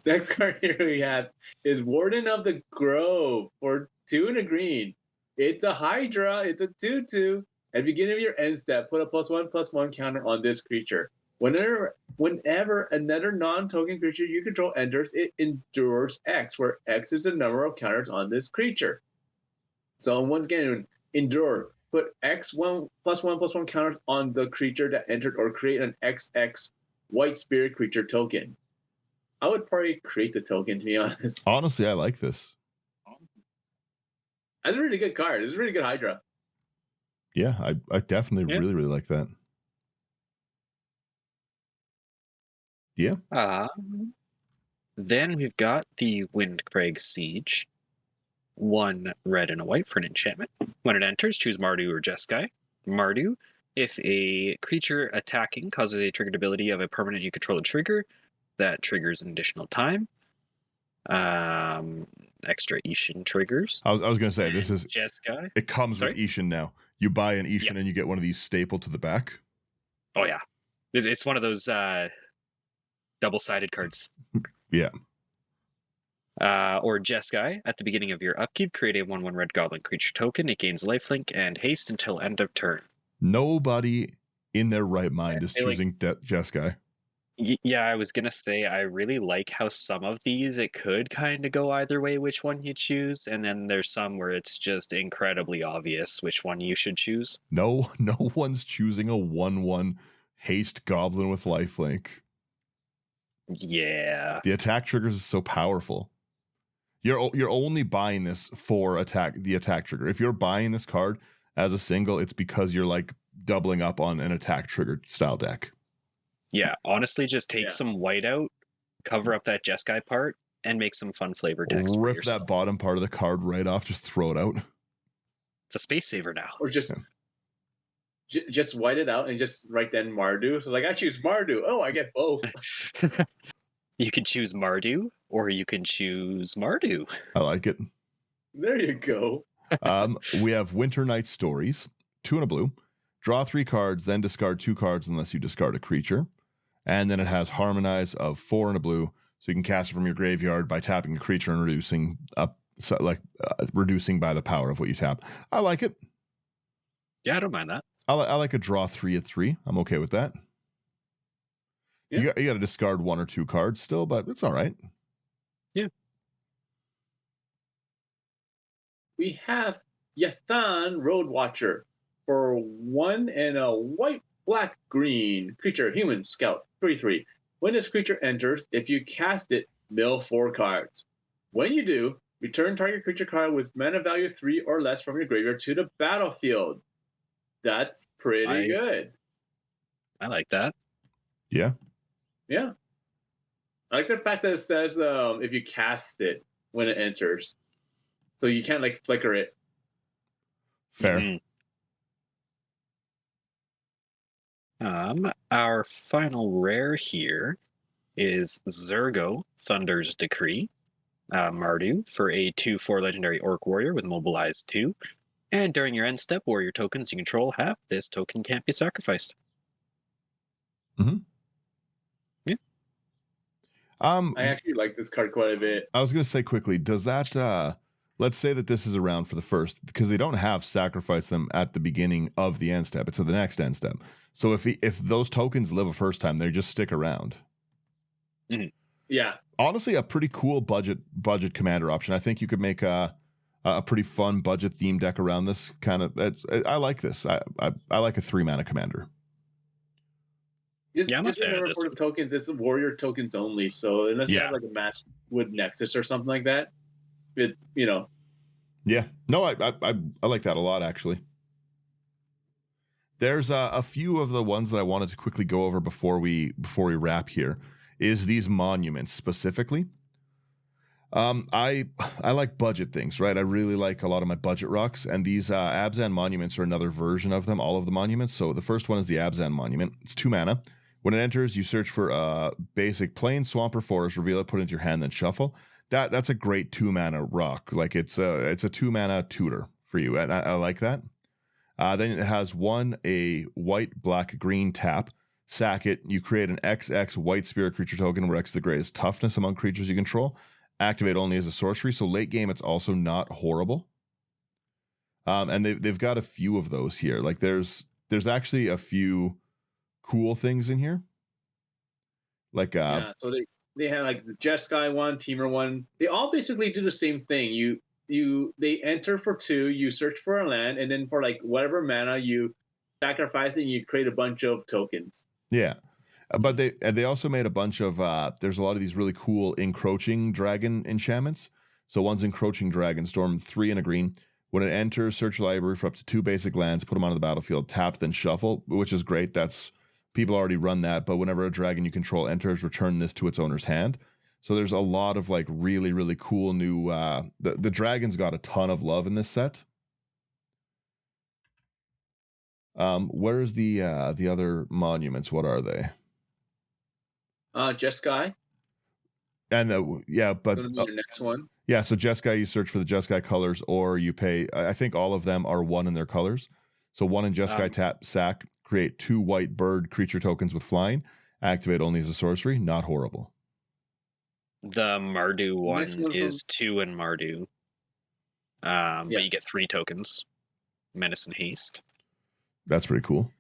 next card here we have is Warden of the Grove for 2 and a green. It's a Hydra. It's a 2/2. At the beginning of your end step, put a +1/+1 counter on this creature. Whenever another non-token creature you control enters, it endures X, where X is the number of counters on this creature. So once again, endure. Put X+1/+1 counters on the creature that entered, or create an XX white spirit creature token. I would probably create the token, to be honest. Honestly, I like this. That's a really good card. It's a really good Hydra. Yeah, I definitely really, really like that. Yeah. Then we've got the Windcrag Siege. 1 red and a white for an enchantment. When it enters, choose Mardu or Jeskai. Mardu, if a creature attacking causes a triggered ability of a permanent you control a trigger, that triggers an additional time. Extra Ishin triggers. I was going to say, this is Jeskai. It comes with Ishin now. You buy an Ishin and you get one of these stapled to the back. Oh, yeah. It's one of those double-sided cards. Yeah. Or Jeskai, at the beginning of your upkeep, create a 1/1 red goblin creature token. It gains lifelink and haste until end of turn. Nobody in their right mind is choosing Jeskai. Yeah, I was going to say, I really like how some of these, it could kind of go either way which one you choose. And then there's some where it's just incredibly obvious which one you should choose. No one's choosing a 1/1 haste goblin with lifelink. Yeah. The attack triggers is so powerful. You're only buying this for the attack trigger. If you're buying this card as a single, it's because you're like doubling up on an attack trigger style deck. Yeah, honestly, just take some white out, cover up that Jeskai part, and make some fun flavor text. Rip that bottom part of the card right off, just throw it out. It's a space saver now. Or just white it out and just write then Mardu. So like, I choose Mardu. Oh, I get both. You can choose Mardu, or you can choose Mardu. I like it. There you go. We have Winter Night Stories, 2 and a blue. Draw 3 cards, then discard 2 cards unless you discard a creature. And then it has Harmonize of 4 and a blue, so you can cast it from your graveyard by tapping a creature and reducing by the power of what you tap. I like it. Yeah, I don't mind that. I like a draw 3 at 3. I'm okay with that. Yeah. You got to discard 1 or 2 cards still, but it's all right. Yeah. We have Yathan Roadwatcher for 1 and a white, black, green creature, human scout, 3/3. When this creature enters, if you cast it, mill 4 cards. When you do, Return target creature card with mana value 3 or less from your graveyard to the battlefield. That's pretty good. I like that. Yeah. Yeah. I like the fact that it says if you cast it when it enters. So you can't like flicker it. Fair. Mhm. Our final rare here is Zurgo, Thunder's Decree, Mardu, for a 2/4 legendary Orc Warrior with Mobilize 2. And during your end step, warrior tokens you control have this token can't be sacrificed. Mm-hmm. Yeah. I actually like this card quite a bit. I was going to say quickly, does that, let's say that this is around for the first, because they don't have sacrifice them at the beginning of the end step. It's at the next end step. So if those tokens live a first time, they just stick around. Mm-hmm. Yeah. Honestly, a pretty cool budget commander option. I think you could make a pretty fun budget theme deck around this kind of. I like this. I like a 3-mana commander. Just I'm a fan of remember this for the tokens, it's warrior tokens only. So unless you have like a match with Nexus or something like that, it Yeah. No, I like that a lot actually. There's a few of the ones that I wanted to quickly go over before we wrap here. Is these monuments specifically? I like budget things, right? I really like a lot of my budget rocks, and these Abzan monuments are another version of them. All of the monuments. So the first one is the Abzan monument. It's 2 mana. When it enters, you search for a basic plain, swamp, or forest. Reveal it, put it into your hand, then shuffle. That's a great 2 mana rock. Like it's a 2 mana tutor for you, and I like that. Then it has a white, black, green tap. Sack it. You create an XX white spirit creature token where X is the greatest toughness among creatures you control. Activate only as a sorcery. So late game, it's also not horrible. And they've got a few of those here. Like there's actually a few cool things in here. Like so they have like the Jeskai one, Teamer one. They all basically do the same thing. They enter for 2, you search for a land, and then for like whatever mana you sacrifice it and you create a bunch of tokens. Yeah. But they also made a bunch of there's a lot of these really cool encroaching dragon enchantments. So one's encroaching Dragonstorm, 3 and a green. When it enters, search your library for up to 2 basic lands, put them onto the battlefield, tap, then shuffle, which is great. That's people already run that. But whenever a dragon you control enters, return this to its owner's hand. So there's a lot of like really, really cool new. The dragons got a ton of love in this set. Where's the other monuments? What are they? Jeskai. And but your next one. Yeah, so Jeskai, you search for the Jeskai colors, or you pay. I think all of them are 1 in their colors. So 1 in Jeskai, tap, sack, create 2 white bird creature tokens with flying. Activate only as a sorcery. Not horrible. The Mardu one is 2 in Mardu. But you get 3 tokens. Menace and Haste. That's pretty cool.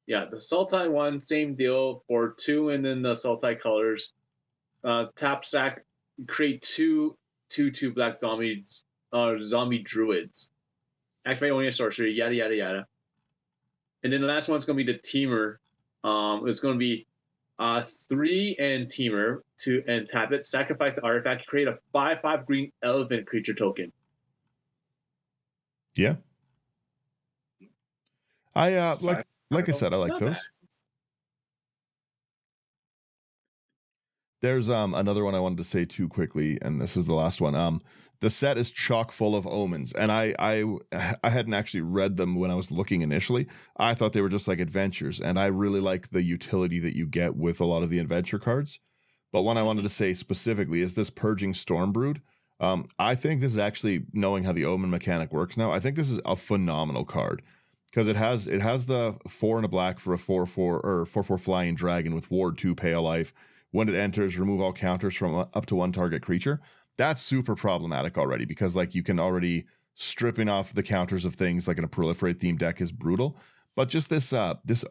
Yeah, the Sultai one, same deal for 2, and then the Sultai colors. Tap, sack, create 2 black zombies, zombie druids. Activate only a sorcery, yada yada yada. And then the last one's gonna be the Teamer. It's gonna be 3 and Teamer and tap it, sacrifice the artifact, create a 5/5 green elephant creature token. Yeah. I like I said, I like those. There's another one I wanted to say too quickly, and this is the last one. The set is chock full of omens, and I hadn't actually read them when I was looking initially. I thought they were just like adventures, and I really like the utility that you get with a lot of the adventure cards. But one I wanted to say specifically is this Purging Stormbrood. I think this is actually, knowing how the omen mechanic works now, I think this is a phenomenal card. Because it has the 4 and a black for a 4/4 or 4/4 flying dragon with ward 2, pay a life. When it enters, remove all counters from up to 1 target creature. That's super problematic already, because like you can already stripping off the counters of things like in a proliferate theme deck is brutal. But just this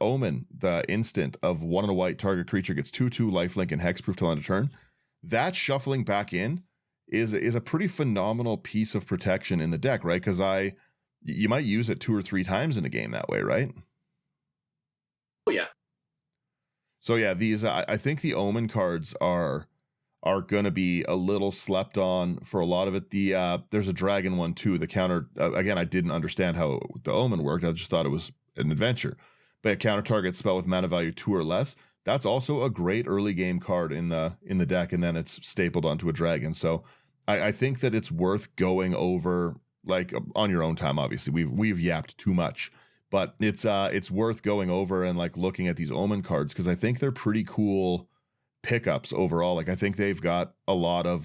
omen, the instant of 1 and a white target creature gets 2/2 lifelink and hexproof till end of turn. That shuffling back in is a pretty phenomenal piece of protection in the deck, right? Because you might use it 2 or 3 times in a game that way, right? Oh, yeah. So yeah, these I think the Omen cards are are going to be a little slept on for a lot of it. There's a dragon one too. The counter, again, I didn't understand how the omen worked. I just thought it was an adventure. But a counter target spell with mana value 2 or less, that's also a great early game card in the deck, and then it's stapled onto a dragon. So I think that it's worth going over, like, on your own time. Obviously, we've yapped too much, but it's worth going over and like looking at these omen cards, because I think they're pretty cool pickups overall. Like, I think they've got a lot of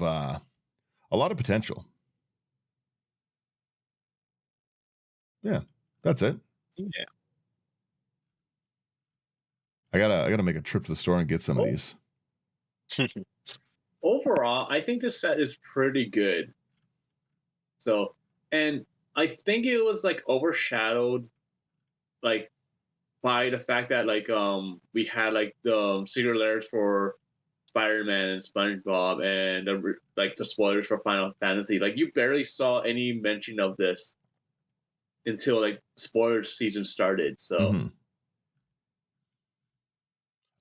potential. Yeah, that's it. Yeah. I gotta make a trip to the store and get some of these. Overall, I think this set is pretty good. So, and I think it was like overshadowed, like, by the fact that like we had like the secret layers for Spider-Man and SpongeBob, and the spoilers for Final Fantasy. Like, you barely saw any mention of this until like spoiler season started. So. Mm-hmm.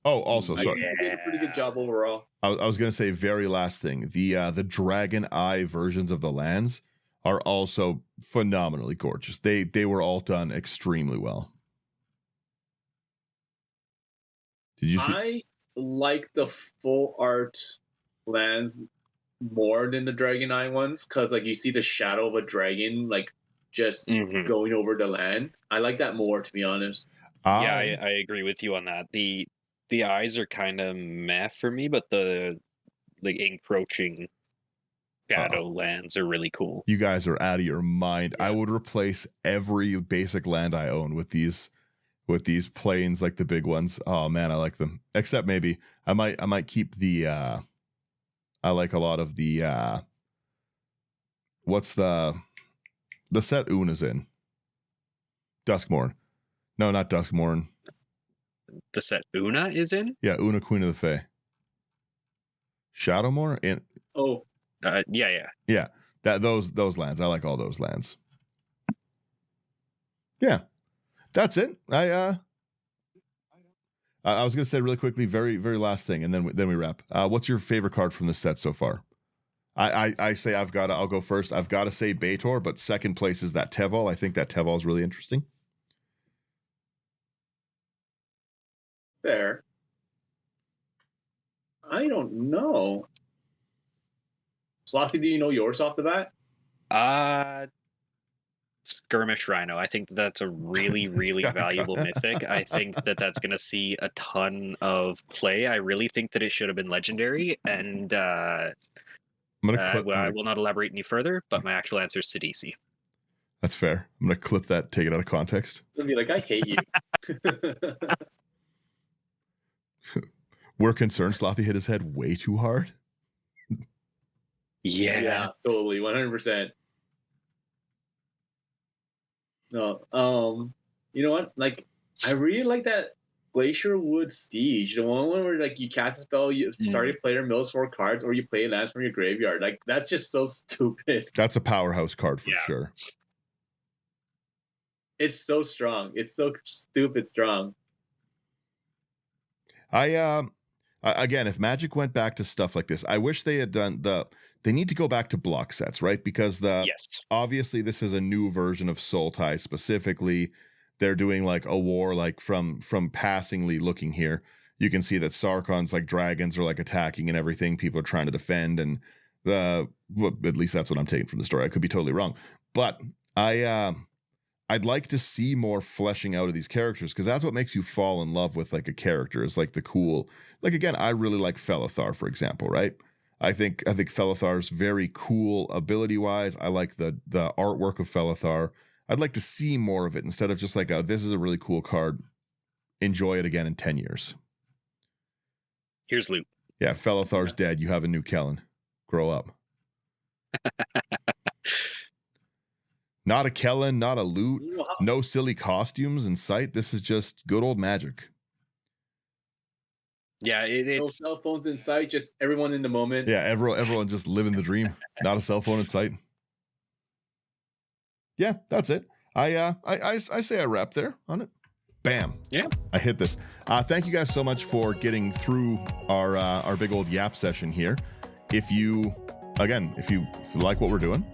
Oh, also, sorry. They did a pretty good job overall. I was going to say, very last thing, the Dragon Eye versions of the lands are also phenomenally gorgeous. They were all done extremely well. Did you see? I like the full art lands more than the Dragon Eye ones, because like you see the shadow of a dragon like just going over the land. I like that more, to be honest. Yeah, I agree with you on that. The eyes are kind of meh for me, but the like encroaching shadow lands are really cool. You guys are out of your mind. Yeah. I would replace every basic land I own with these planes, like the big ones. Oh man, I like them. Except maybe I might keep the I like a lot of the what's the set Una's in? Duskmourn. No, not Duskmourn. The set Una is in? Yeah, Una, Queen of the Fae. Shadowmoor? Yeah. Those lands. I like all those lands. Yeah. That's it. I was gonna say really quickly, very, very last thing, and then we wrap. What's your favorite card from this set so far? I say I'll go first. I've got to say Baitor, but second place is that Teval. I think that Teval is really interesting. Fair. I don't know. Slothy, do you know yours off the bat? Skirmish Rhino. I think that's a really, really valuable mythic. I think that's going to see a ton of play. I really think that it should have been legendary, and I will not elaborate any further, but my actual answer is Sidisi. That's fair. I'm going to clip that, take it out of context. I'll be like, I hate you. We're concerned Slothy hit his head way too hard. Yeah, totally, 100%. No, you know what? Like, I really like that Glacier Wood Siege, the one where like you cast a spell, you start your player mills 4 cards, or you play lands from your graveyard. Like, that's just so stupid. That's a powerhouse card for sure. It's so strong. It's so stupid strong. Again, if Magic went back to stuff like this, I wish they had done they need to go back to block sets, right? Because obviously this is a new version of Sultai specifically. They're doing like a war, like from passingly looking here. You can see that Sarkon's like dragons are like attacking and everything. People are trying to defend, and at least that's what I'm taking from the story. I could be totally wrong. But I'd like to see more fleshing out of these characters, because that's what makes you fall in love with like a character, is like the cool, like, again, I really like Felithar, for example, right? I think Felithar's very cool ability wise. I like the artwork of Felithar. I'd like to see more of it instead of just like, this is a really cool card. Enjoy it again in 10 years. Here's loot. Yeah, Felithar's dead. You have a new Kellen. Grow up. Not a Kellen, not a loot, no silly costumes in sight. This is just good old Magic. Yeah, it's no cell phones in sight, just everyone in the moment. Yeah, everyone just living the dream. Not a cell phone in sight. Yeah, that's it. I say I wrap there on it. Bam. Yeah. I hit this. Thank you guys so much for getting through our big old yap session here. If you like what we're doing,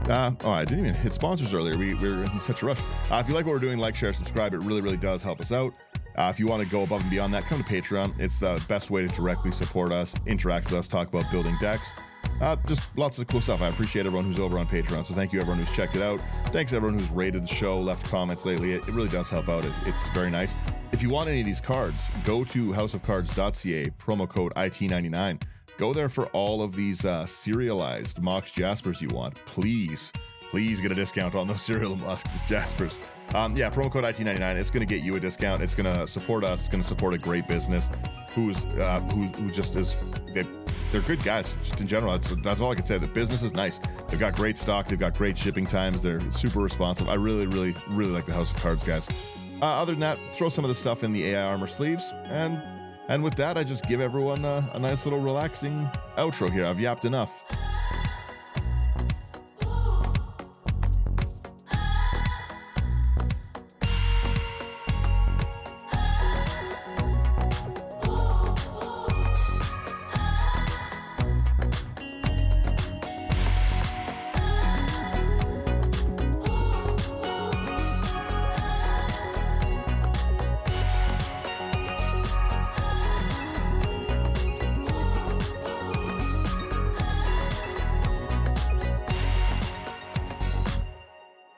I didn't even hit sponsors earlier. We were in such a rush. If you like what we're doing, like, share, subscribe. It really, really does help us out. If you want to go above and beyond that, come to Patreon. It's the best way to directly support us, interact with us, talk about building decks. Just lots of cool stuff. I appreciate everyone who's over on Patreon. So thank you everyone who's checked it out. Thanks everyone who's rated the show, left comments lately. It really does help out. It's very nice. If you want any of these cards, go to houseofcards.ca, promo code IT99. Go there for all of these serialized Mox Jaspers you want. Please get a discount on those serial Mox Jaspers. Promo code IT99. It's going to get you a discount. It's going to support us. It's going to support a great business who just is. They're good guys, just in general. That's all I can say. The business is nice. They've got great stock. They've got great shipping times. They're super responsive. I really, really, really like the House of Cards guys. Other than that, throw some of the stuff in the AI armor sleeves. And with that, I just give everyone a nice little relaxing outro here. I've yapped enough.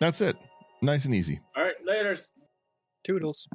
That's it. Nice and easy. All right, laters. Toodles.